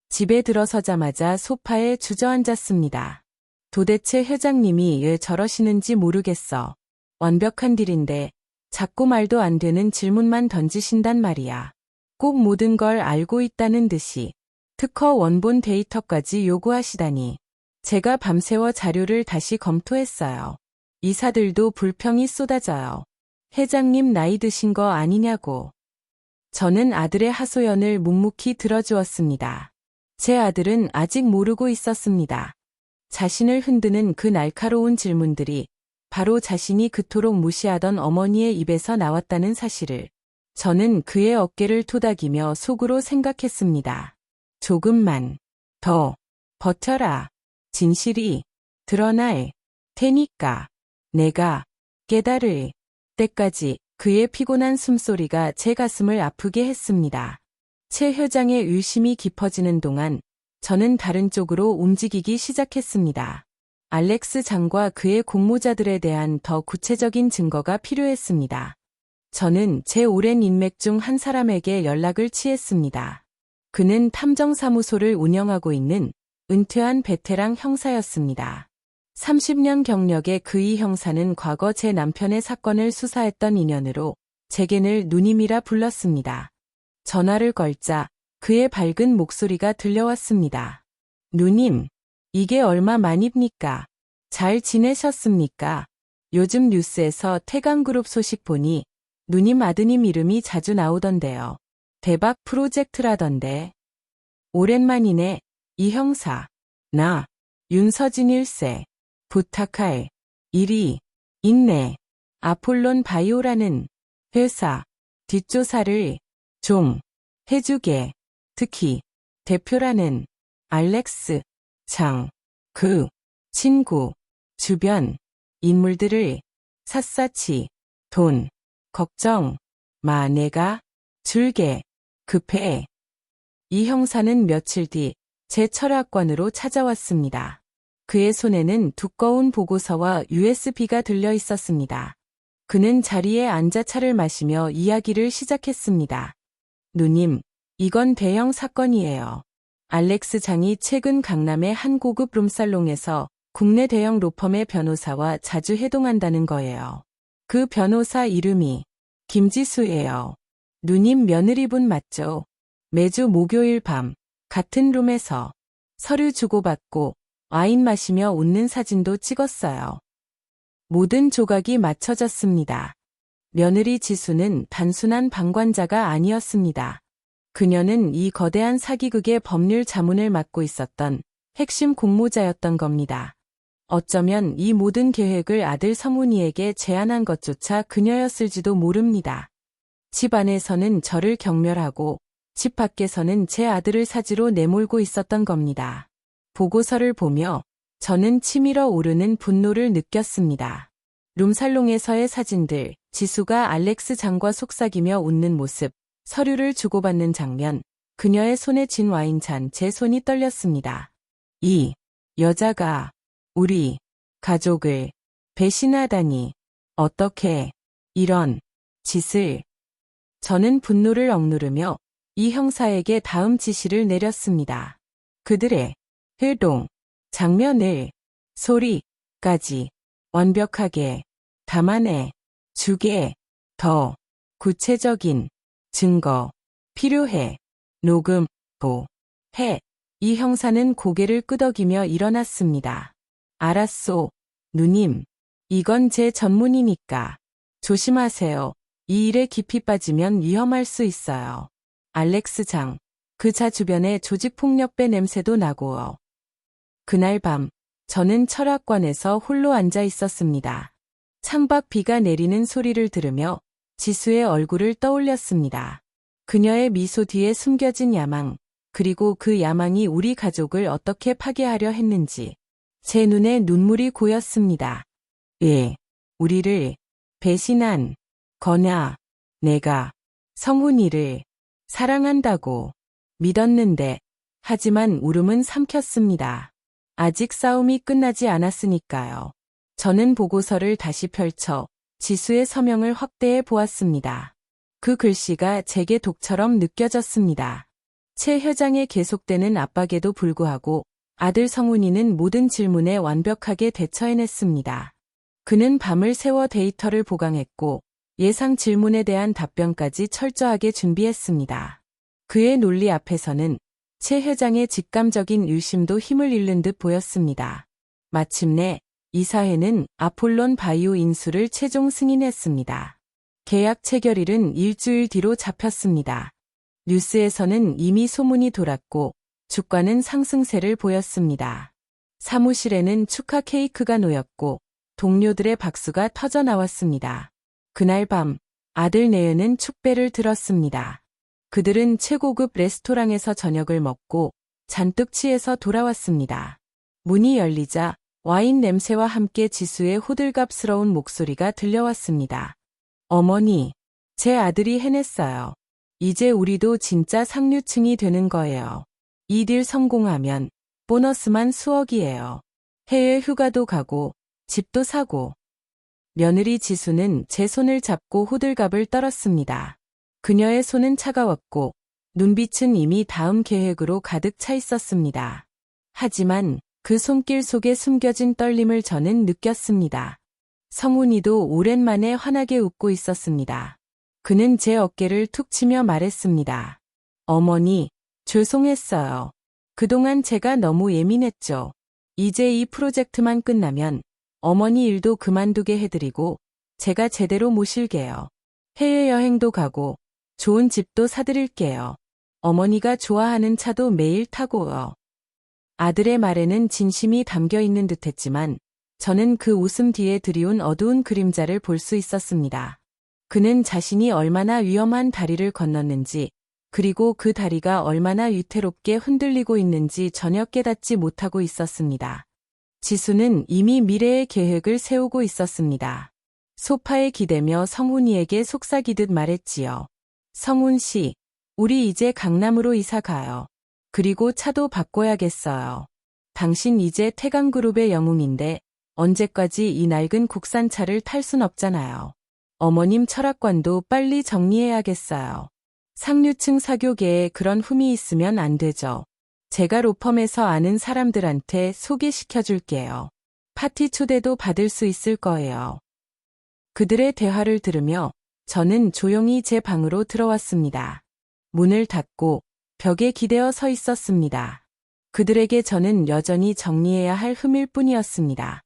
A: 집에 들어서자마자 소파에 주저앉았습니다. 도대체 회장님이 왜 저러시는지 모르겠어. 완벽한 딜인데 자꾸 말도 안 되는 질문만 던지신단 말이야. 꼭 모든 걸 알고 있다는 듯이 특허 원본 데이터까지 요구하시다니. 제가 밤새워 자료를 다시 검토했어요. 이사들도 불평이 쏟아져요. 회장님 나이 드신 거 아니냐고. 저는 아들의 하소연을 묵묵히 들어주었습니다. 제 아들은 아직 모르고 있었습니다. 자신을 흔드는 그 날카로운 질문들이 바로 자신이 그토록 무시하던 어머니의 입에서 나왔다는 사실을. 저는 그의 어깨를 토닥이며 속으로 생각했습니다. 조금만 더 버텨라. 진실이 드러날 테니까. 내가 깨달을 때까지. 그의 피곤한 숨소리가 제 가슴을 아프게 했습니다. 최 회장의 의심이 깊어지는 동안 저는 다른 쪽으로 움직이기 시작했습니다. 알렉스 장과 그의 공모자들에 대한 더 구체적인 증거가 필요했습니다. 저는 제 오랜 인맥 중 한 사람에게 연락을 취했습니다. 그는 탐정사무소를 운영하고 있는 은퇴한 베테랑 형사였습니다. 30년 경력의 그이 형사는 과거 제 남편의 사건을 수사했던 인연으로 제겐을 누님이라 불렀습니다. 전화를 걸자 그의 밝은 목소리가 들려왔습니다. 누님, 이게 얼마 만입니까? 잘 지내셨습니까? 요즘 뉴스에서 태강그룹 소식 보니 누님 아드님 이름이 자주 나오던데요. 대박 프로젝트라던데. 오랜만이네, 이 형사. 나, 윤서진 1세. 부탁할 일이 있네. 아폴론 바이오라는 회사 뒷조사를 좀 해주게. 특히 대표라는 알렉스 장, 그 친구, 주변 인물들을 샅샅이 돈 걱정 마 내가 줄게. 급해. 이 형사는 며칠 뒤 제 철학관으로 찾아왔습니다. 그의 손에는 두꺼운 보고서와 USB가 들려 있었습니다. 그는 자리에 앉아 차를 마시며 이야기를 시작했습니다. 누님, 이건 대형 사건이에요. 알렉스 장이 최근 강남의 한 고급 룸살롱에서 국내 대형 로펌의 변호사와 자주 회동한다는 거예요. 그 변호사 이름이 김지수예요. 누님 며느리분 맞죠? 매주 목요일 밤 같은 룸에서 서류 주고받고 와인 마시며 웃는 사진도 찍었어요. 모든 조각이 맞춰졌습니다. 며느리 지수는 단순한 방관자가 아니었습니다. 그녀는 이 거대한 사기극의 법률 자문을 맡고 있었던 핵심 공모자였던 겁니다. 어쩌면 이 모든 계획을 아들 성훈이에게 제안한 것조차 그녀였을지도 모릅니다. 집 안에서는 저를 경멸하고 집 밖에서는 제 아들을 사지로 내몰고 있었던 겁니다. 보고서를 보며 저는 치밀어 오르는 분노를 느꼈습니다. 룸살롱에서의 사진들, 지수가 알렉스 장과 속삭이며 웃는 모습, 서류를 주고받는 장면, 그녀의 손에 쥔 와인잔, 제 손이 떨렸습니다. 이 여자가 우리 가족을 배신하다니 어떻게 이런 짓을. 저는 분노를 억누르며 이 형사에게 다음 지시를 내렸습니다. 그들의 회동 장면을 소리까지 완벽하게 담아내 주게. 더 구체적인 증거 필요해. 녹음도 해. 이 형사는 고개를 끄덕이며 일어났습니다. 알았소, 누님. 이건 제 전문이니까. 조심하세요. 이 일에 깊이 빠지면 위험할 수 있어요. 알렉스 장, 그 자 주변에 조직폭력배 냄새도 나고요. 그날 밤, 저는 철학관에서 홀로 앉아 있었습니다. 창밖 비가 내리는 소리를 들으며 지수의 얼굴을 떠올렸습니다. 그녀의 미소 뒤에 숨겨진 야망, 그리고 그 야망이 우리 가족을 어떻게 파괴하려 했는지. 제 눈에 눈물이 고였습니다. 예, 우리를 배신한 거냐. 내가 성훈이를 사랑한다고 믿었는데. 하지만 울음은 삼켰습니다. 아직 싸움이 끝나지 않았으니까요. 저는 보고서를 다시 펼쳐 지수의 서명을 확대해 보았습니다. 그 글씨가 제게 독처럼 느껴졌습니다. 최 회장의 계속되는 압박에도 불구하고 아들 성훈이는 모든 질문에 완벽하게 대처해냈습니다. 그는 밤을 새워 데이터를 보강했고 예상 질문에 대한 답변까지 철저하게 준비했습니다. 그의 논리 앞에서는 최 회장의 직감적인 유심도 힘을 잃는 듯 보였습니다. 마침내 이사회는 아폴론 바이오 인수를 최종 승인했습니다. 계약 체결일은 일주일 뒤로 잡혔습니다. 뉴스에서는 이미 소문이 돌았고 주가는 상승세를 보였습니다. 사무실에는 축하 케이크가 놓였고 동료들의 박수가 터져 나왔습니다. 그날 밤 아들 내연은 축배를 들었습니다. 그들은 최고급 레스토랑에서 저녁을 먹고 잔뜩 취해서 돌아왔습니다. 문이 열리자 와인 냄새와 함께 지수의 호들갑스러운 목소리가 들려왔습니다. 어머니, 제 아들이 해냈어요. 이제 우리도 진짜 상류층이 되는 거예요. 이 딜 성공하면 보너스만 수억이에요. 해외 휴가도 가고 집도 사고. 며느리 지수는 제 손을 잡고 호들갑을 떨었습니다. 그녀의 손은 차가웠고 눈빛은 이미 다음 계획으로 가득 차 있었습니다. 하지만 그 손길 속에 숨겨진 떨림을 저는 느꼈습니다. 성훈이도 오랜만에 환하게 웃고 있었습니다. 그는 제 어깨를 툭 치며 말했습니다. 어머니, 죄송했어요. 그동안 제가 너무 예민했죠. 이제 이 프로젝트만 끝나면 어머니 일도 그만두게 해드리고 제가 제대로 모실게요. 해외여행도 가고 좋은 집도 사드릴게요. 어머니가 좋아하는 차도 매일 타고요. 아들의 말에는 진심이 담겨 있는 듯했지만 저는 그 웃음 뒤에 드리운 어두운 그림자를 볼 수 있었습니다. 그는 자신이 얼마나 위험한 다리를 건넜는지 그리고 그 다리가 얼마나 위태롭게 흔들리고 있는지 전혀 깨닫지 못하고 있었습니다. 지수는 이미 미래의 계획을 세우고 있었습니다. 소파에 기대며 성훈이에게 속삭이듯 말했지요. 성훈 씨, 우리 이제 강남으로 이사 가요. 그리고 차도 바꿔야겠어요. 당신 이제 태강그룹의 영웅인데 언제까지 이 낡은 국산차를 탈 순 없잖아요. 어머님 철학관도 빨리 정리해야겠어요. 상류층 사교계에 그런 흠이 있으면 안 되죠. 제가 로펌에서 아는 사람들한테 소개시켜줄게요. 파티 초대도 받을 수 있을 거예요. 그들의 대화를 들으며 저는 조용히 제 방으로 들어왔습니다. 문을 닫고 벽에 기대어 서 있었습니다. 그들에게 저는 여전히 정리해야 할 흠일 뿐이었습니다.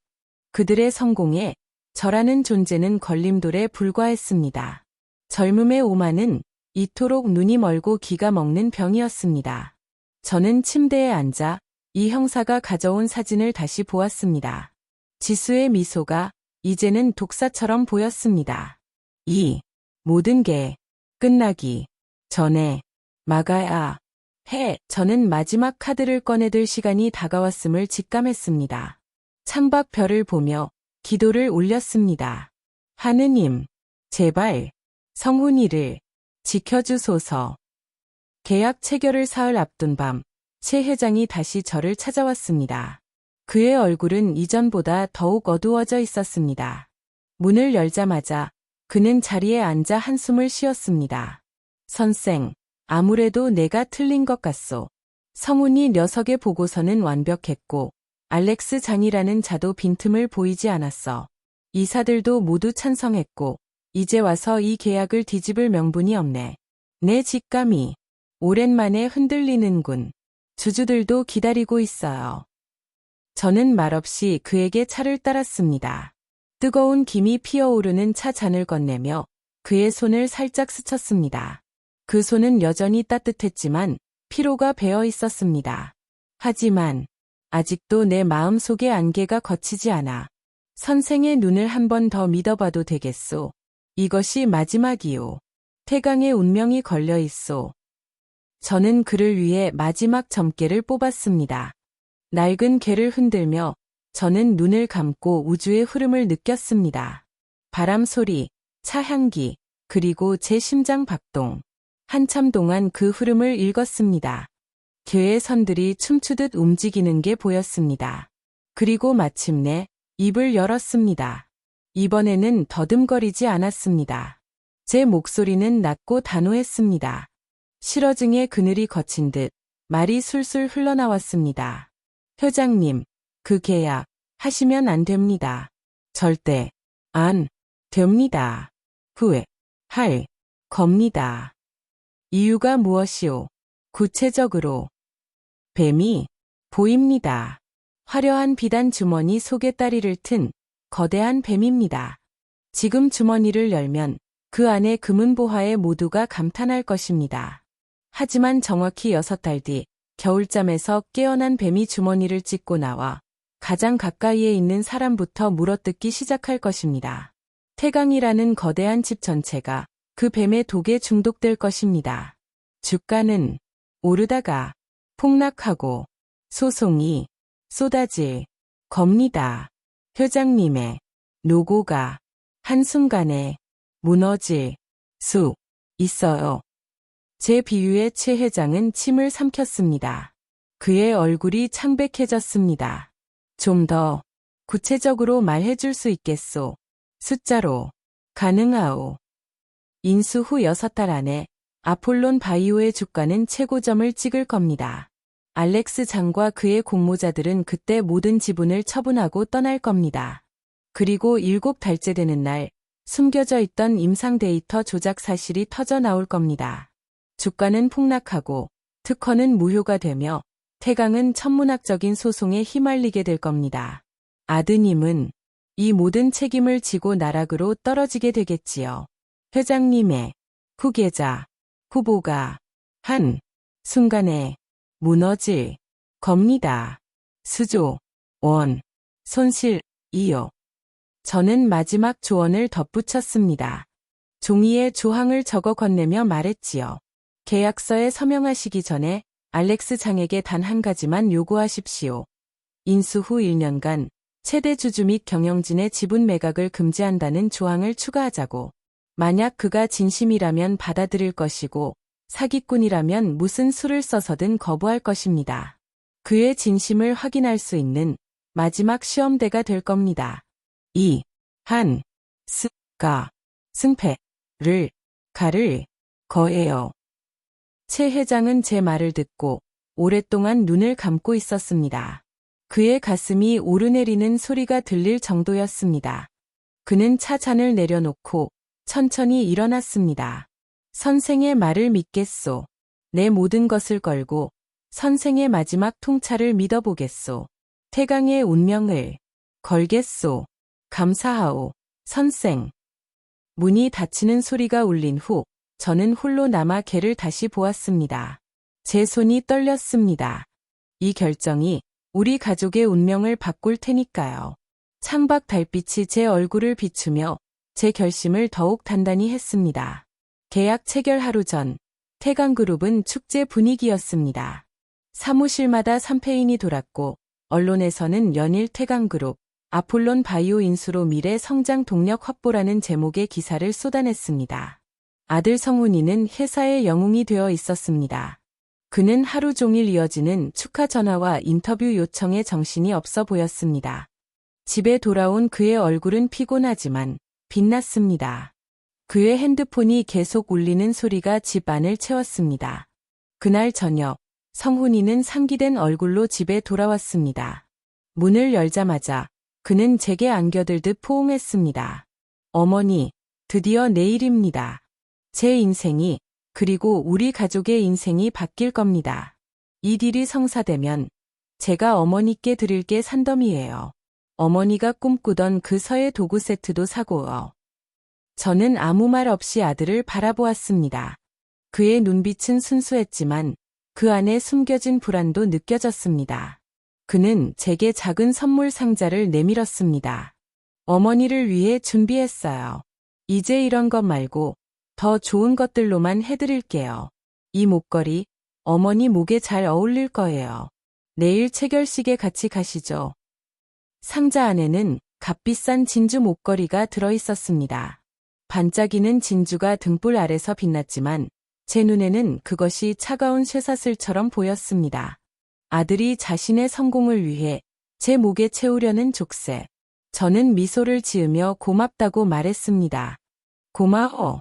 A: 그들의 성공에 저라는 존재는 걸림돌에 불과했습니다. 젊음의 오만은 이토록 눈이 멀고 기가 먹는 병이었습니다. 저는 침대에 앉아 이 형사가 가져온 사진을 다시 보았습니다. 지수의 미소가 이제는 독사처럼 보였습니다. 이 모든 게 끝나기 전에 막아야 해. 저는 마지막 카드를 꺼내들 시간이 다가왔음을 직감했습니다. 창밖 별을 보며 기도를 올렸습니다. 하느님, 제발 성훈이를 지켜주소서. 계약 체결을 사흘 앞둔 밤, 최 회장이 다시 저를 찾아왔습니다. 그의 얼굴은 이전보다 더욱 어두워져 있었습니다. 문을 열자마자 그는 자리에 앉아 한숨을 쉬었습니다. 선생, 아무래도 내가 틀린 것 같소. 성훈이 녀석의 보고서는 완벽했고 알렉스 장이라는 자도 빈틈을 보이지 않았어. 이사들도 모두 찬성했고 이제 와서 이 계약을 뒤집을 명분이 없네. 내 직감이 오랜만에 흔들리는군. 주주들도 기다리고 있어요. 저는 말없이 그에게 차를 따랐습니다. 뜨거운 김이 피어오르는 차 잔을 건네며 그의 손을 살짝 스쳤습니다. 그 손은 여전히 따뜻했지만 피로가 배어 있었습니다. 하지만 아직도 내 마음속의 안개가 걷히지 않아. 선생의 눈을 한 번 더 믿어봐도 되겠소. 이것이 마지막이요. 태강의 운명이 걸려 있소. 저는 그를 위해 마지막 점괘를 뽑았습니다. 낡은 궤를 흔들며 저는 눈을 감고 우주의 흐름을 느꼈습니다. 바람 소리, 차 향기, 그리고 제 심장 박동. 한참 동안 그 흐름을 읽었습니다. 궤의 선들이 춤추듯 움직이는 게 보였습니다. 그리고 마침내 입을 열었습니다. 이번에는 더듬거리지 않았습니다. 제 목소리는 낮고 단호했습니다. 실어증의 그늘이 거친 듯 말이 술술 흘러나왔습니다. 회장님, 그 계약 하시면 안 됩니다. 절대 안 됩니다. 후회할 겁니다. 이유가 무엇이오? 구체적으로 뱀이 보입니다. 화려한 비단 주머니 속에 다리를 튼 거대한 뱀입니다. 지금 주머니를 열면 그 안에 금은보화에 모두가 감탄할 것입니다. 하지만 정확히 6달 뒤 겨울잠에서 깨어난 뱀이 주머니를 찢고 나와 가장 가까이에 있는 사람부터 물어뜯기 시작할 것입니다. 태강이라는 거대한 집 전체가 그 뱀의 독에 중독될 것입니다. 주가는 오르다가 폭락하고 소송이 쏟아질 겁니다. 회장님의 노고가 한순간에 무너질 수 있어요. 제 비유에 최 회장은 침을 삼켰습니다. 그의 얼굴이 창백해졌습니다. 좀 더 구체적으로 말해줄 수 있겠소? 숫자로. 가능하오. 인수 후 6달 안에 아폴론 바이오의 주가는 최고점을 찍을 겁니다. 알렉스 장과 그의 공모자들은 그때 모든 지분을 처분하고 떠날 겁니다. 그리고 7달째 되는 날 숨겨져 있던 임상 데이터 조작 사실이 터져 나올 겁니다. 주가는 폭락하고 특허는 무효가 되며 태강은 천문학적인 소송에 휘말리게 될 겁니다. 아드님은 이 모든 책임을 지고 나락으로 떨어지게 되겠지요. 회장님의 후계자, 후보가 한 순간에 무너질 겁니다. 수조, 원, 손실이요. 저는 마지막 조언을 덧붙였습니다. 종이에 조항을 적어 건네며 말했지요. 계약서에 서명하시기 전에 알렉스 장에게 단 한 가지만 요구하십시오. 인수 후 1년간 최대 주주 및 경영진의 지분 매각을 금지한다는 조항을 추가하자고. 만약 그가 진심이라면 받아들일 것이고 사기꾼이라면 무슨 수를 써서든 거부할 것입니다. 그의 진심을 확인할 수 있는 마지막 시험대가 될 겁니다. 승패를 가를 거예요. 최 회장은 제 말을 듣고 오랫동안 눈을 감고 있었습니다. 그의 가슴이 오르내리는 소리가 들릴 정도였습니다. 그는 차 잔을 내려놓고 천천히 일어났습니다. 선생의 말을 믿겠소. 내 모든 것을 걸고 선생의 마지막 통찰을 믿어보겠소. 태강의 운명을 걸겠소. 감사하오, 선생. 문이 닫히는 소리가 울린 후 저는 홀로 남아 걔를 다시 보았습니다. 제 손이 떨렸습니다. 이 결정이 우리 가족의 운명을 바꿀 테니까요. 창밖 달빛이 제 얼굴을 비추며 제 결심을 더욱 단단히 했습니다. 계약 체결 하루 전 태강그룹은 축제 분위기였습니다. 사무실마다 삼페인이 돌았고 언론에서는 연일 태강그룹, 아폴론 바이오 인수로 미래 성장 동력 확보라는 제목의 기사를 쏟아냈습니다. 아들 성훈이는 회사의 영웅이 되어 있었습니다. 그는 하루 종일 이어지는 축하 전화와 인터뷰 요청에 정신이 없어 보였습니다. 집에 돌아온 그의 얼굴은 피곤하지만 빛났습니다. 그의 핸드폰이 계속 울리는 소리가 집 안을 채웠습니다. 그날 저녁, 성훈이는 상기된 얼굴로 집에 돌아왔습니다. 문을 열자마자 그는 제게 안겨들듯 포옹했습니다. 어머니, 드디어 내일입니다. 제 인생이, 그리고 우리 가족의 인생이 바뀔 겁니다. 이 딜이 성사되면 제가 어머니께 드릴 게 산더미예요. 어머니가 꿈꾸던 그 서예 도구 세트도 사고요. 저는 아무 말 없이 아들을 바라보았습니다. 그의 눈빛은 순수했지만 그 안에 숨겨진 불안도 느껴졌습니다. 그는 제게 작은 선물 상자를 내밀었습니다. 어머니를 위해 준비했어요. 이제 이런 것 말고 더 좋은 것들로만 해드릴게요. 이 목걸이 어머니 목에 잘 어울릴 거예요. 내일 체결식에 같이 가시죠. 상자 안에는 값비싼 진주 목걸이가 들어있었습니다. 반짝이는 진주가 등불 아래서 빛났지만 제 눈에는 그것이 차가운 쇠사슬처럼 보였습니다. 아들이 자신의 성공을 위해 제 목에 채우려는 족쇄. 저는 미소를 지으며 고맙다고 말했습니다. 고마워,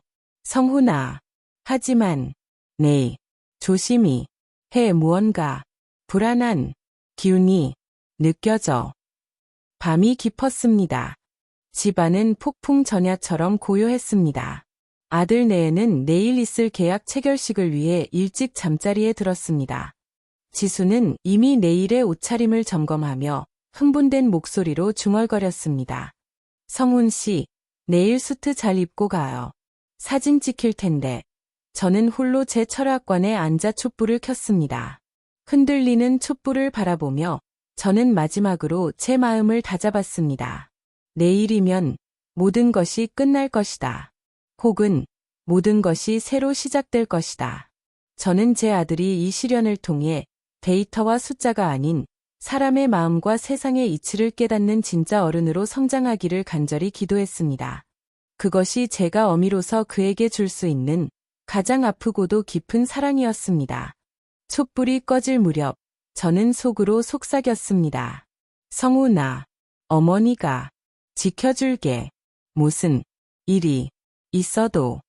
A: 성훈아. 하지만 네, 조심히 해. 무언가 불안한 기운이 느껴져. 밤이 깊었습니다. 집안은 폭풍 전야처럼 고요했습니다. 아들 내에는 내일 있을 계약 체결식을 위해 일찍 잠자리에 들었습니다. 지수는 이미 내일의 옷차림을 점검하며 흥분된 목소리로 중얼거렸습니다. 성훈 씨, 내일 수트 잘 입고 가요. 사진 찍힐 텐데. 저는 홀로 제 철학관에 앉아 촛불을 켰습니다. 흔들리는 촛불을 바라보며 저는 마지막으로 제 마음을 다잡았습니다. 내일이면 모든 것이 끝날 것이다. 혹은 모든 것이 새로 시작될 것이다. 저는 제 아들이 이 시련을 통해 데이터와 숫자가 아닌 사람의 마음과 세상의 이치를 깨닫는 진짜 어른으로 성장하기를 간절히 기도했습니다. 그것이 제가 어미로서 그에게 줄 수 있는 가장 아프고도 깊은 사랑이었습니다. 촛불이 꺼질 무렵 저는 속으로 속삭였습니다. 성훈아, 어머니가 지켜줄게. 무슨 일이 있어도.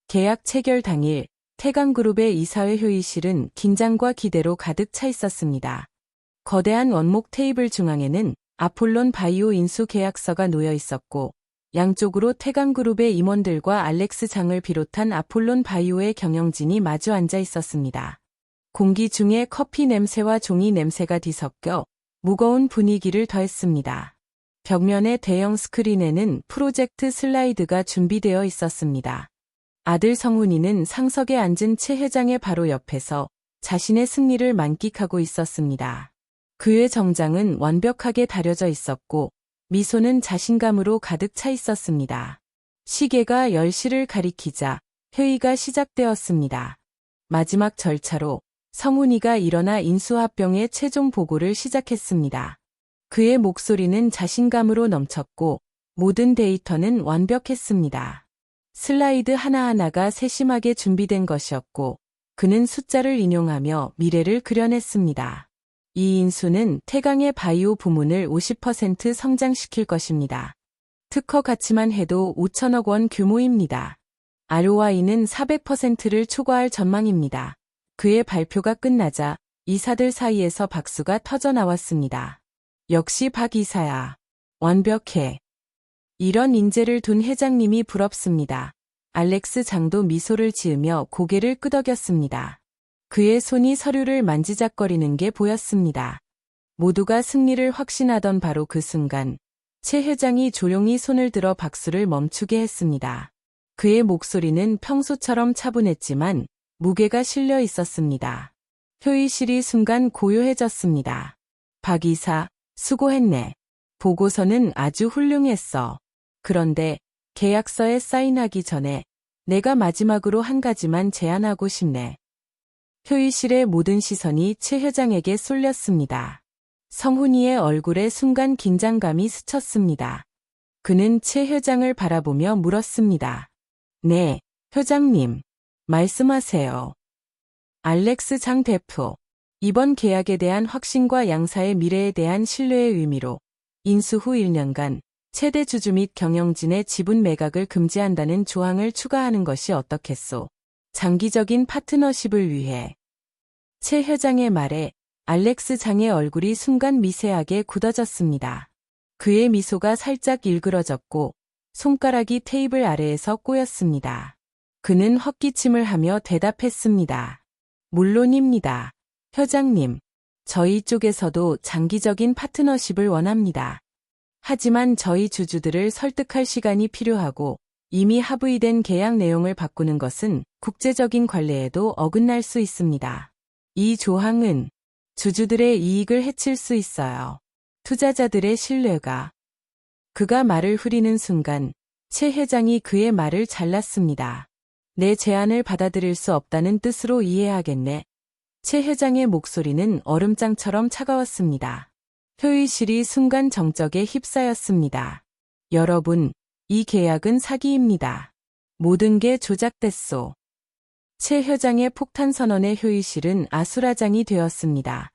A: 계약 체결 당일 태강그룹의 이사회 회의실은 긴장과 기대로 가득 차 있었습니다. 거대한 원목 테이블 중앙에는 아폴론 바이오 인수 계약서가 놓여 있었고 양쪽으로 태강그룹의 임원들과 알렉스 장을 비롯한 아폴론 바이오의 경영진이 마주 앉아 있었습니다. 공기 중에 커피 냄새와 종이 냄새가 뒤섞여 무거운 분위기를 더했습니다. 벽면의 대형 스크린에는 프로젝트 슬라이드가 준비되어 있었습니다. 아들 성훈이는 상석에 앉은 최 회장의 바로 옆에서 자신의 승리를 만끽하고 있었습니다. 그의 정장은 완벽하게 다려져 있었고 미소는 자신감으로 가득 차 있었습니다. 시계가 10시를 가리키자 회의가 시작되었습니다. 마지막 절차로 성훈이가 일어나 인수합병의 최종 보고를 시작했습니다. 그의 목소리는 자신감으로 넘쳤고 모든 데이터는 완벽했습니다. 슬라이드 하나하나가 세심하게 준비된 것이었고 그는 숫자를 인용하며 미래를 그려냈습니다. 이 인수는 태강의 바이오 부문을 50% 성장시킬 것입니다. 특허 가치만 해도 5천억 원 규모입니다. ROI는 400%를 초과할 전망입니다. 그의 발표가 끝나자 이사들 사이에서 박수가 터져 나왔습니다. 역시 박 이사야. 완벽해. 이런 인재를 둔 회장님이 부럽습니다. 알렉스 장도 미소를 지으며 고개를 끄덕였습니다. 그의 손이 서류를 만지작거리는 게 보였습니다. 모두가 승리를 확신하던 바로 그 순간 최 회장이 조용히 손을 들어 박수를 멈추게 했습니다. 그의 목소리는 평소처럼 차분했지만 무게가 실려 있었습니다. 회의실이 순간 고요해졌습니다. 박 이사, 수고했네. 보고서는 아주 훌륭했어. 그런데 계약서에 사인하기 전에 내가 마지막으로 한 가지만 제안하고 싶네. 회의실의 모든 시선이 최 회장에게 쏠렸습니다. 성훈이의 얼굴에 순간 긴장감이 스쳤습니다. 그는 최 회장을 바라보며 물었습니다. 네, 회장님. 말씀하세요. 알렉스 장 대표. 이번 계약에 대한 확신과 양사의 미래에 대한 신뢰의 의미로 인수 후 1년간 최대 주주 및 경영진의 지분 매각을 금지한다는 조항을 추가하는 것이 어떻겠소? 장기적인 파트너십을 위해. 최 회장의 말에 알렉스 장의 얼굴이 순간 미세하게 굳어졌습니다. 그의 미소가 살짝 일그러졌고 손가락이 테이블 아래에서 꼬였습니다. 그는 헛기침을 하며 대답했습니다. 물론입니다. 회장님, 저희 쪽에서도 장기적인 파트너십을 원합니다. 하지만 저희 주주들을 설득할 시간이 필요하고 이미 합의된 계약 내용을 바꾸는 것은 국제적인 관례에도 어긋날 수 있습니다. 이 조항은 주주들의 이익을 해칠 수 있어요. 투자자들의 신뢰가. 그가 말을 후리는 순간 최 회장이 그의 말을 잘랐습니다. 내 제안을 받아들일 수 없다는 뜻으로 이해하겠네. 최 회장의 목소리는 얼음장처럼 차가웠습니다. 회의실이 순간 정적에 휩싸였습니다. 여러분, 이 계약은 사기입니다. 모든 게 조작됐소. 최 회장의 폭탄 선언에 회의실은 아수라장이 되었습니다.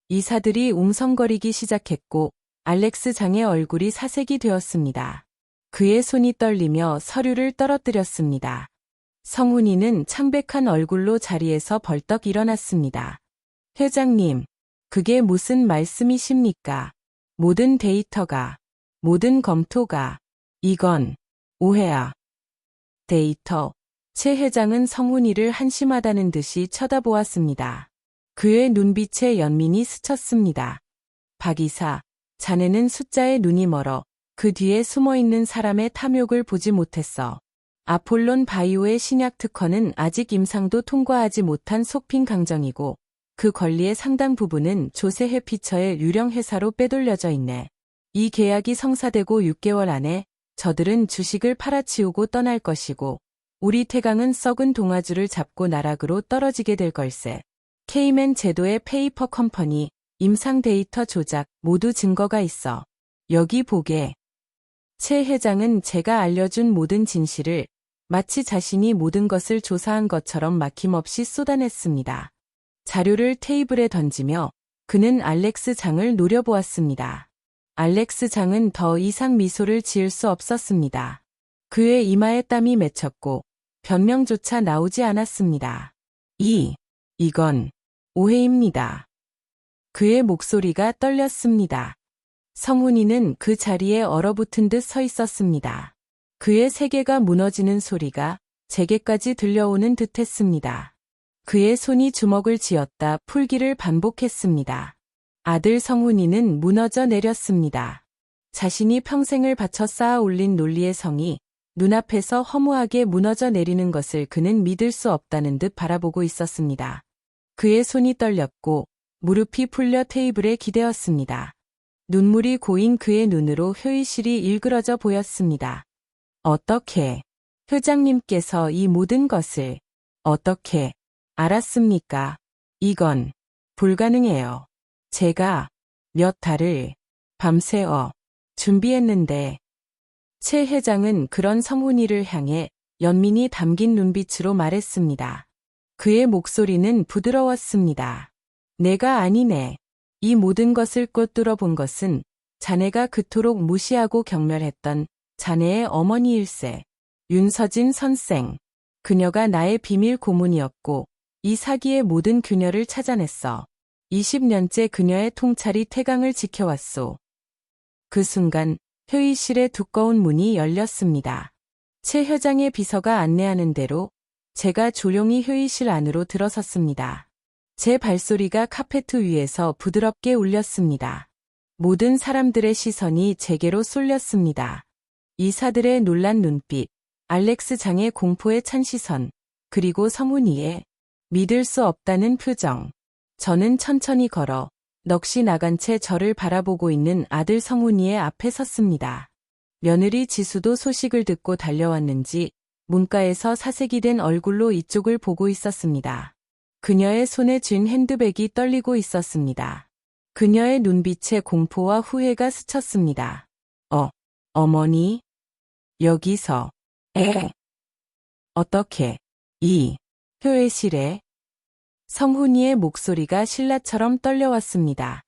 A: 이사들이 웅성거리기 시작했고 알렉스 장의 얼굴이 사색이 되었습니다. 그의 손이 떨리며 서류를 떨어뜨렸습니다. 성훈이는 창백한 얼굴로 자리에서 벌떡 일어났습니다. 회장님, 그게 무슨 말씀이십니까? 모든 데이터가, 모든 검토가, 이건 오해야. 데이터. 최 회장은 성훈이를 한심하다는 듯이 쳐다보았습니다. 그의 눈빛에 연민이 스쳤습니다. 박 이사, 자네는 숫자에 눈이 멀어 그 뒤에 숨어있는 사람의 탐욕을 보지 못했어. 아폴론 바이오의 신약 특허는 아직 임상도 통과하지 못한 속핀 강정이고 그 권리의 상당 부분은 조세 해피처의 유령 회사로 빼돌려져 있네. 이 계약이 성사되고 6개월 안에 저들은 주식을 팔아치우고 떠날 것이고 우리 태강은 썩은 동아줄을 잡고 나락으로 떨어지게 될 걸세. 케이맨 제도의 페이퍼 컴퍼니, 임상 데이터 조작 모두 증거가 있어. 여기 보게. 최 회장은 제가 알려준 모든 진실을 마치 자신이 모든 것을 조사한 것처럼 막힘없이 쏟아냈습니다. 자료를 테이블에 던지며 그는 알렉스 장을 노려보았습니다. 알렉스 장은 더 이상 미소를 지을 수 없었습니다. 그의 이마에 땀이 맺혔고 변명조차 나오지 않았습니다. 이건 오해입니다. 그의 목소리가 떨렸습니다. 성훈이는 그 자리에 얼어붙은 듯 서 있었습니다. 그의 세계가 무너지는 소리가 제게까지 들려오는 듯했습니다. 그의 손이 주먹을 쥐었다 풀기를 반복했습니다. 아들 성훈이는 무너져 내렸습니다. 자신이 평생을 바쳐 쌓아 올린 논리의 성이 눈앞에서 허무하게 무너져 내리는 것을 그는 믿을 수 없다는 듯 바라보고 있었습니다. 그의 손이 떨렸고 무릎이 풀려 테이블에 기대었습니다. 눈물이 고인 그의 눈으로 효의실이 일그러져 보였습니다. 어떻게 회장님께서 이 모든 것을 어떻게 알았습니까? 이건 불가능해요. 제가 몇 달을 밤새워 준비했는데. 최 회장은 그런 성훈이를 향해 연민이 담긴 눈빛으로 말했습니다. 그의 목소리는 부드러웠습니다. 내가 아니네. 이 모든 것을 꿰뚫어 본 것은 자네가 그토록 무시하고 경멸했던 자네의 어머니일세. 윤서진 선생. 그녀가 나의 비밀 고문이었고 이 사기의 모든 그녀를 찾아냈어. 20년째 그녀의 통찰이 태강을 지켜왔소. 그 순간 회의실의 두꺼운 문이 열렸습니다. 최 회장의 비서가 안내하는 대로 제가 조용히 회의실 안으로 들어섰습니다. 제 발소리가 카페트 위에서 부드럽게 울렸습니다. 모든 사람들의 시선이 제게로 쏠렸습니다. 이사들의 놀란 눈빛, 알렉스 장의 공포에 찬 시선, 그리고 성훈이의 믿을 수 없다는 표정. 저는 천천히 걸어 넋이 나간 채 저를 바라보고 있는 아들 성훈이의 앞에 섰습니다. 며느리 지수도 소식을 듣고 달려왔는지 문가에서 사색이 된 얼굴로 이쪽을 보고 있었습니다. 그녀의 손에 쥔 핸드백이 떨리고 있었습니다. 그녀의 눈빛에 공포와 후회가 스쳤습니다. 어머니? 여기서. 어떻게? 이 회의실에? 성훈이의 목소리가 신라처럼 떨려왔습니다.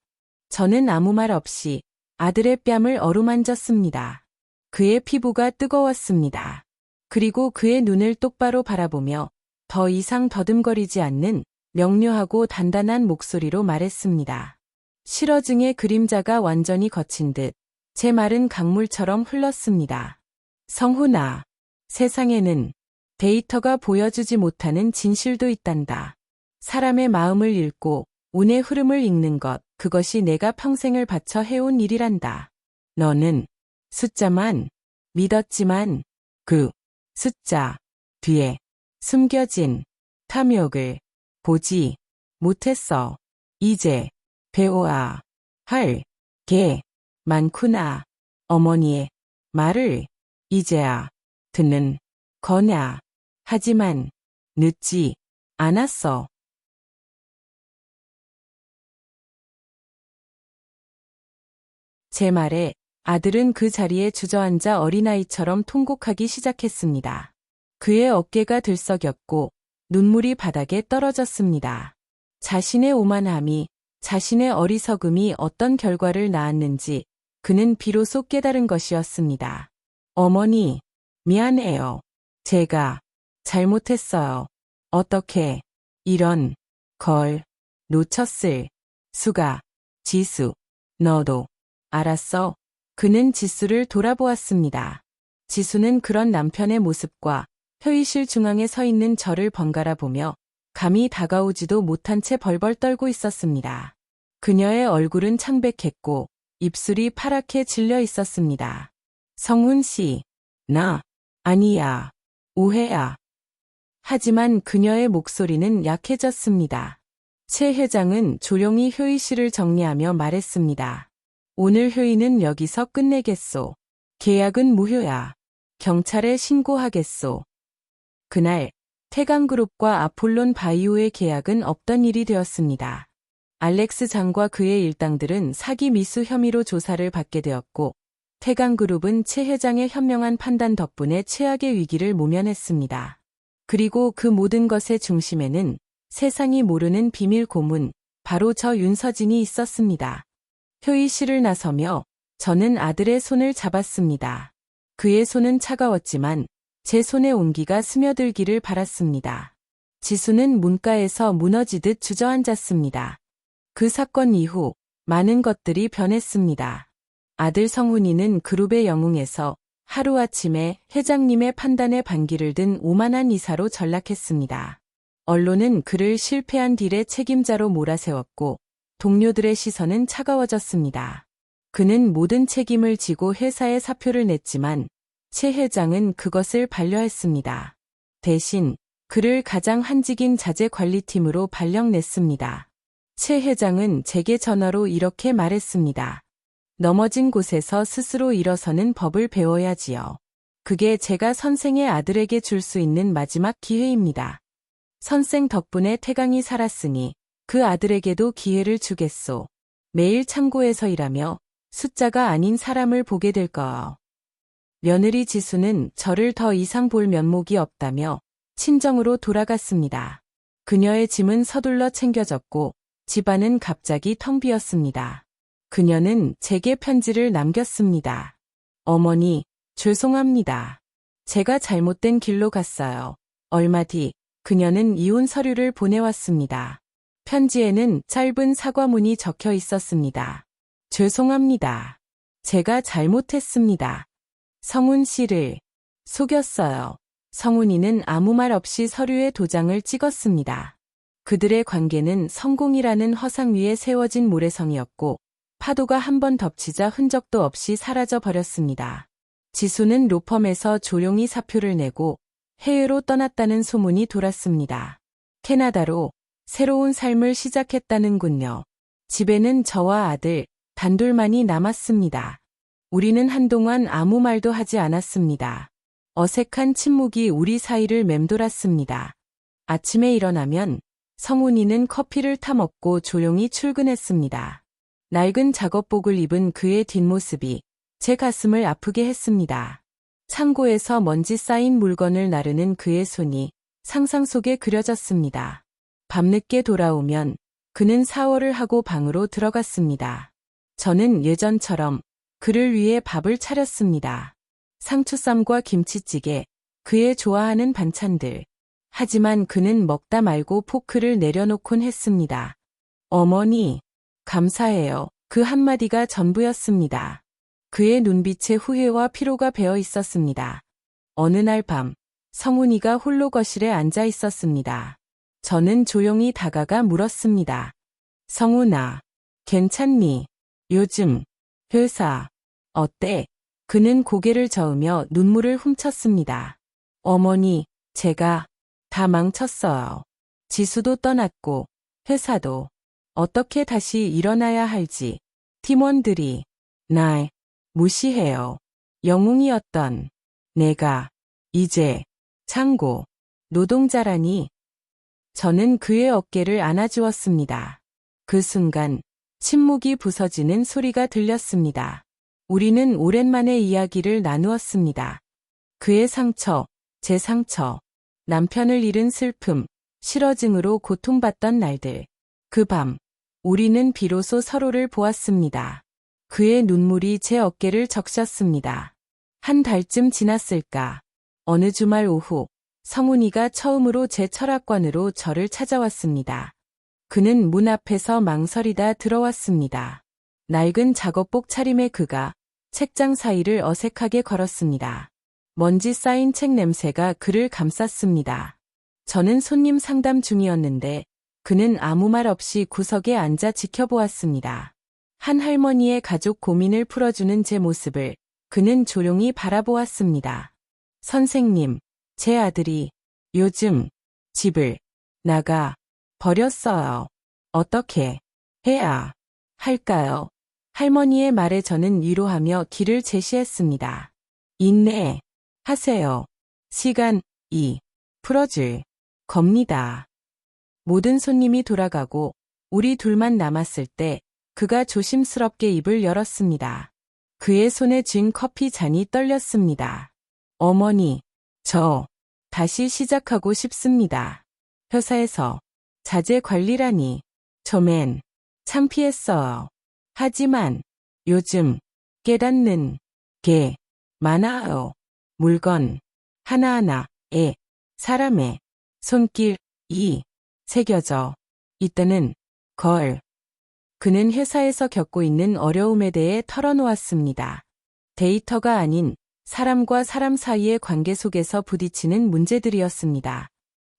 A: 저는 아무 말 없이 아들의 뺨을 어루만졌습니다. 그의 피부가 뜨거웠습니다. 그리고 그의 눈을 똑바로 바라보며 더 이상 더듬거리지 않는 명료하고 단단한 목소리로 말했습니다. 실어증의 그림자가 완전히 거친 듯 제 말은 강물처럼 흘렀습니다. 성훈아, 세상에는 데이터가 보여주지 못하는 진실도 있단다. 사람의 마음을 읽고 운의 흐름을 읽는 것, 그것이 내가 평생을 바쳐 해온 일이란다. 너는 숫자만 믿었지만 그 숫자 뒤에 숨겨진 탐욕을 보지 못했어. 이제 배워야 할 게 많구나. 어머니의 말을 이제야 듣는 거냐. 하지만 늦지 않았어. 제 말에 아들은 그 자리에 주저앉아 어린아이처럼 통곡하기 시작했습니다. 그의 어깨가 들썩였고 눈물이 바닥에 떨어졌습니다. 자신의 오만함이, 자신의 어리석음이 어떤 결과를 낳았는지 그는 비로소 깨달은 것이었습니다. 어머니, 미안해요. 제가 잘못했어요. 어떻게 이런 걸 놓쳤을 수가. 지수, 너도 알았어? 그는 지수를 돌아보았습니다. 지수는 그런 남편의 모습과 회의실 중앙에 서 있는 저를 번갈아 보며 감히 다가오지도 못한 채 벌벌 떨고 있었습니다. 그녀의 얼굴은 창백했고 입술이 파랗게 질려 있었습니다. 성훈 씨, 나 아니야. 오해야. 하지만 그녀의 목소리는 약해졌습니다. 최 회장은 조용히 회의실을 정리하며 말했습니다. 오늘 회의는 여기서 끝내겠소. 계약은 무효야. 경찰에 신고하겠소. 그날 태강그룹과 아폴론 바이오의 계약은 없던 일이 되었습니다. 알렉스 장과 그의 일당들은 사기 미수 혐의로 조사를 받게 되었고 태강그룹은 최 회장의 현명한 판단 덕분에 최악의 위기를 모면했습니다. 그리고 그 모든 것의 중심에는 세상이 모르는 비밀 고문, 바로 저 윤서진이 있었습니다. 회의실을 나서며 저는 아들의 손을 잡았습니다. 그의 손은 차가웠지만 제 손에 온기가 스며들기를 바랐습니다. 지수는 문가에서 무너지듯 주저앉았습니다. 그 사건 이후 많은 것들이 변했습니다. 아들 성훈이는 그룹의 영웅에서 하루아침에 회장님의 판단에 반기를 든 오만한 이사로 전락했습니다. 언론은 그를 실패한 딜의 책임자로 몰아세웠고 동료들의 시선은 차가워졌습니다. 그는 모든 책임을 지고 회사에 사표를 냈지만 최 회장은 그것을 반려했습니다. 대신 그를 가장 한직인 자재관리팀으로 발령냈습니다. 최 회장은 제게 전화로 이렇게 말했습니다. 넘어진 곳에서 스스로 일어서는 법을 배워야지요. 그게 제가 선생의 아들에게 줄 수 있는 마지막 기회입니다. 선생 덕분에 태강이 살았으니 그 아들에게도 기회를 주겠소. 매일 창고에서 일하며 숫자가 아닌 사람을 보게 될 거요. 며느리 지수는 저를 더 이상 볼 면목이 없다며 친정으로 돌아갔습니다. 그녀의 짐은 서둘러 챙겨졌고 집안은 갑자기 텅 비었습니다. 그녀는 제게 편지를 남겼습니다. 어머니, 죄송합니다. 제가 잘못된 길로 갔어요. 얼마 뒤 그녀는 이혼 서류를 보내왔습니다. 편지에는 짧은 사과문이 적혀 있었습니다. 죄송합니다. 제가 잘못했습니다. 성훈 씨를 속였어요. 성훈이는 아무 말 없이 서류에 도장을 찍었습니다. 그들의 관계는 성공이라는 허상 위에 세워진 모래성이었고 파도가 한 번 덮치자 흔적도 없이 사라져 버렸습니다. 지수는 로펌에서 조용히 사표를 내고 해외로 떠났다는 소문이 돌았습니다. 캐나다로 새로운 삶을 시작했다는군요. 집에는 저와 아들, 단둘만이 남았습니다. 우리는 한동안 아무 말도 하지 않았습니다. 어색한 침묵이 우리 사이를 맴돌았습니다. 아침에 일어나면 성훈이는 커피를 타먹고 조용히 출근했습니다. 낡은 작업복을 입은 그의 뒷모습이 제 가슴을 아프게 했습니다. 창고에서 먼지 쌓인 물건을 나르는 그의 손이 상상 속에 그려졌습니다. 밤늦게 돌아오면 그는 샤워를 하고 방으로 들어갔습니다. 저는 예전처럼 그를 위해 밥을 차렸습니다. 상추쌈과 김치찌개, 그의 좋아하는 반찬들. 하지만 그는 먹다 말고 포크를 내려놓곤 했습니다. 어머니, 감사해요. 그 한마디가 전부였습니다. 그의 눈빛에 후회와 피로가 배어 있었습니다. 어느 날 밤, 성훈이가 홀로 거실에 앉아 있었습니다. 저는 조용히 다가가 물었습니다. 성훈아, 괜찮니? 요즘 회사 어때? 그는 고개를 저으며 눈물을 훔쳤습니다. 어머니, 제가 다 망쳤어요. 지수도 떠났고 회사도 어떻게 다시 일어나야 할지 팀원들이 날 무시해요. 영웅이었던 내가 이제 창고 노동자라니. 저는 그의 어깨를 안아주었습니다. 그 순간 침묵이 부서지는 소리가 들렸습니다. 우리는 오랜만에 이야기를 나누었습니다. 그의 상처, 제 상처, 남편을 잃은 슬픔, 실어증으로 고통받던 날들. 그 밤, 우리는 비로소 서로를 보았습니다. 그의 눈물이 제 어깨를 적셨습니다. 한 달쯤 지났을까. 어느 주말 오후, 성훈이가 처음으로 제 철학관으로 저를 찾아왔습니다. 그는 문 앞에서 망설이다 들어왔습니다. 낡은 작업복 차림의 그가 책장 사이를 어색하게 걸었습니다. 먼지 쌓인 책 냄새가 그를 감쌌습니다. 저는 손님 상담 중이었는데 그는 아무 말 없이 구석에 앉아 지켜보았습니다. 한 할머니의 가족 고민을 풀어주는 제 모습을 그는 조용히 바라보았습니다. 선생님, 제 아들이 요즘 집을 나가 버렸어요. 어떻게 해야 할까요? 할머니의 말에 저는 위로하며 길을 제시했습니다. 인내하세요. 시간이 풀어줄 겁니다. 모든 손님이 돌아가고 우리 둘만 남았을 때 그가 조심스럽게 입을 열었습니다. 그의 손에 쥔 커피 잔이 떨렸습니다. 어머니, 저 다시 시작하고 싶습니다. 회사에서 자재 관리라니 처음엔 창피했어요. 하지만 요즘 깨닫는 게 많아요. 물건 하나하나에 사람의 손길이 새겨져 있다는 걸. 그는 회사에서 겪고 있는 어려움에 대해 털어놓았습니다. 데이터가 아닌 사람과 사람 사이의 관계 속에서 부딪히는 문제들이었습니다.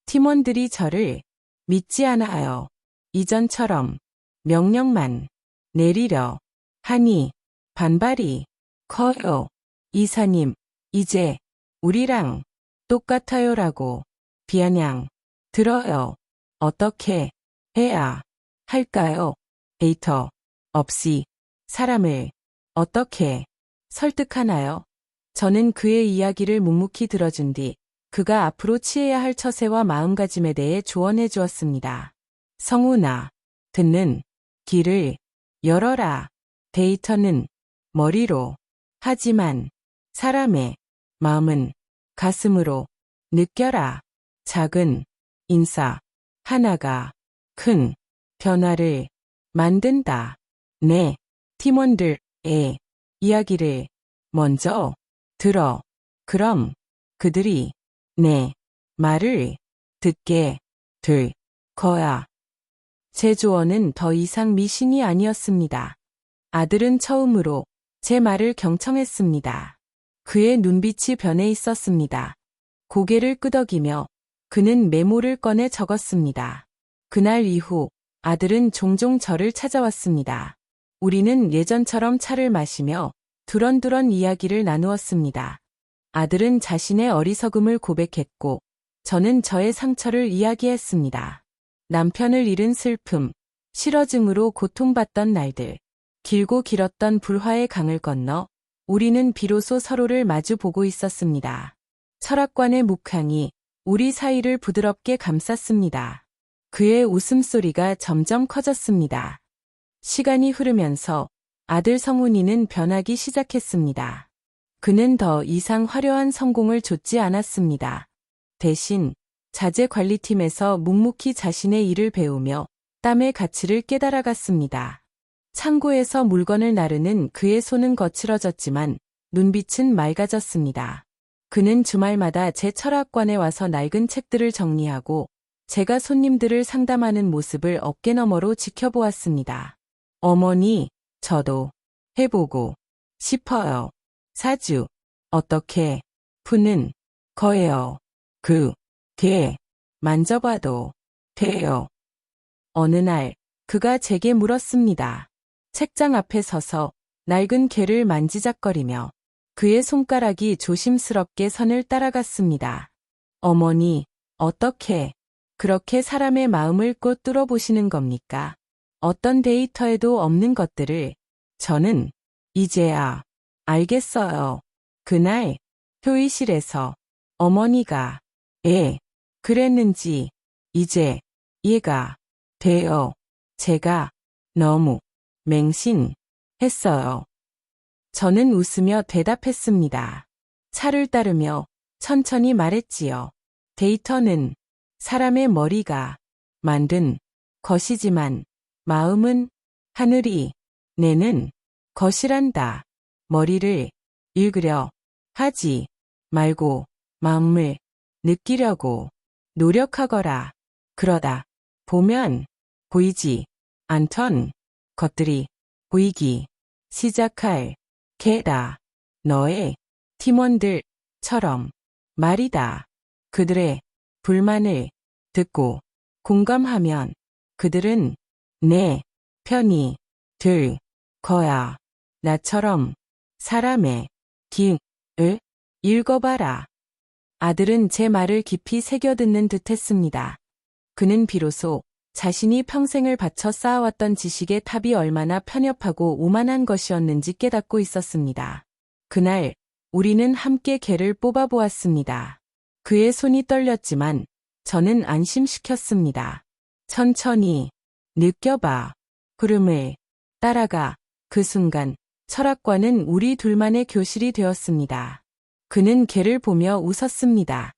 A: 팀원들이 저를 믿지 않아요. 이전처럼 명령만 내리려 하니 반발이 커요. 이사님, 이제 우리랑 똑같아요라고 비아냥 들어요. 어떻게 해야 할까요? 데이터 없이 사람을 어떻게 설득하나요? 저는 그의 이야기를 묵묵히 들어준 뒤 그가 앞으로 취해야 할 처세와 마음가짐에 대해 조언해 주었습니다. 성훈아, 듣는 귀를 열어라. 데이터는 머리로, 하지만 사람의 마음은 가슴으로 느껴라. 작은 인사 하나가 큰 변화를 만든다. 내 팀원들의 이야기를 먼저 들어. 그럼 그들이 내 말을 듣게 될 거야. 제 조언은 더 이상 미신이 아니었습니다. 아들은 처음으로 제 말을 경청했습니다. 그의 눈빛이 변해 있었습니다. 고개를 끄덕이며 그는 메모를 꺼내 적었습니다. 그날 이후 아들은 종종 저를 찾아왔습니다. 우리는 예전처럼 차를 마시며 두런두런 이야기를 나누었습니다. 아들은 자신의 어리석음을 고백했고 저는 저의 상처를 이야기했습니다. 남편을 잃은 슬픔, 실어증으로 고통받던 날들, 길고 길었던 불화의 강을 건너 우리는 비로소 서로를 마주보고 있었습니다. 철학관의 묵향이 우리 사이를 부드럽게 감쌌습니다. 그의 웃음소리가 점점 커졌습니다. 시간이 흐르면서 아들 성훈이는 변하기 시작했습니다. 그는 더 이상 화려한 성공을 좇지 않았습니다. 대신 자재관리팀에서 묵묵히 자신의 일을 배우며 땀의 가치를 깨달아갔습니다. 창고에서 물건을 나르는 그의 손은 거칠어졌지만 눈빛은 맑아졌습니다. 그는 주말마다 제 철학관에 와서 낡은 책들을 정리하고 제가 손님들을 상담하는 모습을 어깨너머로 지켜보았습니다. 어머니, 저도 해보고 싶어요. 사주, 어떻게 푸는 거예요? 개, 만져봐도 돼요. 어느 날 그가 제게 물었습니다. 책장 앞에 서서 낡은 개를 만지작거리며 그의 손가락이 조심스럽게 선을 따라갔습니다. 어머니, 어떻게 그렇게 사람의 마음을 꼭 뚫어보시는 겁니까? 어떤 데이터에도 없는 것들을. 저는 이제야 알겠어요. 그날 회의실에서 어머니가 그랬는지 이제 이해가 돼요. 제가 너무 맹신했어요. 저는 웃으며 대답했습니다. 차를 따르며 천천히 말했지요. 데이터는 사람의 머리가 만든 것이지만 마음은 하늘이 내는 것이란다. 머리를 읽으려 하지 말고 마음을 느끼려고 노력하거라. 그러다 보면 보이지 않던 것들이 보이기 시작할 게다. 너의 팀원들처럼 말이다. 그들의 불만을 듣고 공감하면 그들은 내 편이 될 거야. 나처럼 사람의 기을 읽어봐라. 아들은 제 말을 깊이 새겨듣는 듯 했습니다. 그는 비로소 자신이 평생을 바쳐 쌓아왔던 지식의 탑이 얼마나 편협하고 오만한 것이었는지 깨닫고 있었습니다. 그날 우리는 함께 개를 뽑아보았습니다. 그의 손이 떨렸지만 저는 안심시켰습니다. 천천히 느껴봐. 흐름을 따라가. 그 순간 철학과는 우리 둘만의 교실이 되었습니다. 그는 개를 보며 웃었습니다.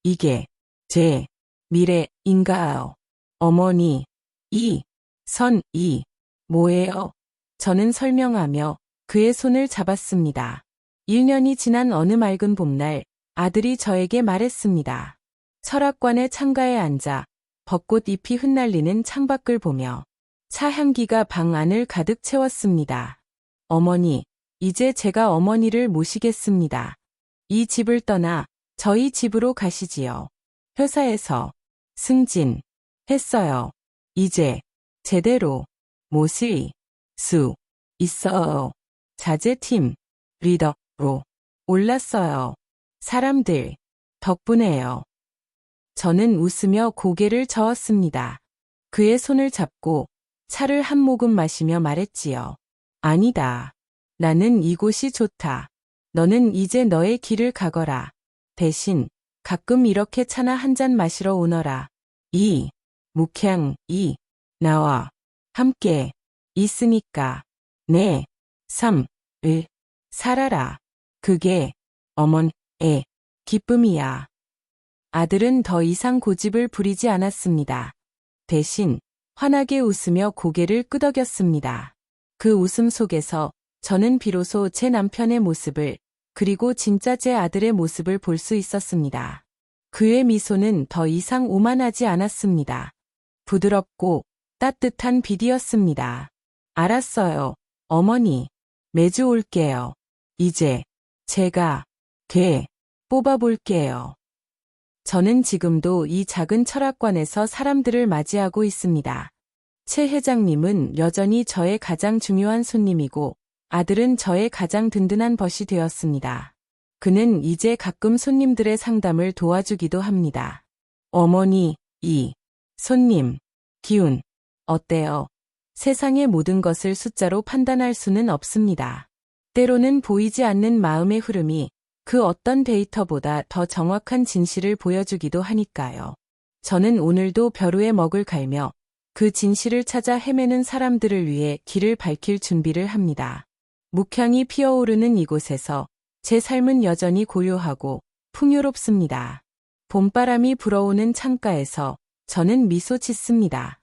A: 이게 제 미래인가요? 어머니, 이 뭐예요? 저는 설명하며 그의 손을 잡았습니다. 1년이 지난 어느 맑은 봄날 아들이 저에게 말했습니다. 철학관의 창가에 앉아 벚꽃 잎이 흩날리는 창밖을 보며 차 향기가 방 안을 가득 채웠습니다. 어머니, 이제 제가 어머니를 모시겠습니다. 이 집을 떠나 저희 집으로 가시지요. 회사에서 승진했어요. 이제 제대로 모실 수 있어요. 자제팀 리더로 올랐어요. 사람들 덕분에요. 저는 웃으며 고개를 저었습니다. 그의 손을 잡고 차를 한 모금 마시며 말했지요. 아니다. 나는 이곳이 좋다. 너는 이제 너의 길을 가거라. 대신 가끔 이렇게 차나 한 잔 마시러 오너라. 이 묵향이 나와 함께 있으니까 내 삶을 살아라. 그게 어머니의 기쁨이야. 아들은 더 이상 고집을 부리지 않았습니다. 대신 환하게 웃으며 고개를 끄덕였습니다. 그 웃음 속에서 저는 비로소 제 남편의 모습을 그리고 진짜 제 아들의 모습을 볼 수 있었습니다. 그의 미소는 더 이상 오만하지 않았습니다. 부드럽고 따뜻한 빛이었습니다. 알았어요, 어머니. 매주 올게요. 이제 제가 개 뽑아볼게요. 저는 지금도 이 작은 철학관에서 사람들을 맞이하고 있습니다. 최 회장님은 여전히 저의 가장 중요한 손님이고 아들은 저의 가장 든든한 벗이 되었습니다. 그는 이제 가끔 손님들의 상담을 도와주기도 합니다. 어머니, 이 손님 기운 어때요? 세상의 모든 것을 숫자로 판단할 수는 없습니다. 때로는 보이지 않는 마음의 흐름이 그 어떤 데이터보다 더 정확한 진실을 보여주기도 하니까요. 저는 오늘도 벼루의 먹을 갈며 그 진실을 찾아 헤매는 사람들을 위해 길을 밝힐 준비를 합니다. 묵향이 피어오르는 이곳에서 제 삶은 여전히 고요하고 풍요롭습니다. 봄바람이 불어오는 창가에서 저는 미소 짓습니다.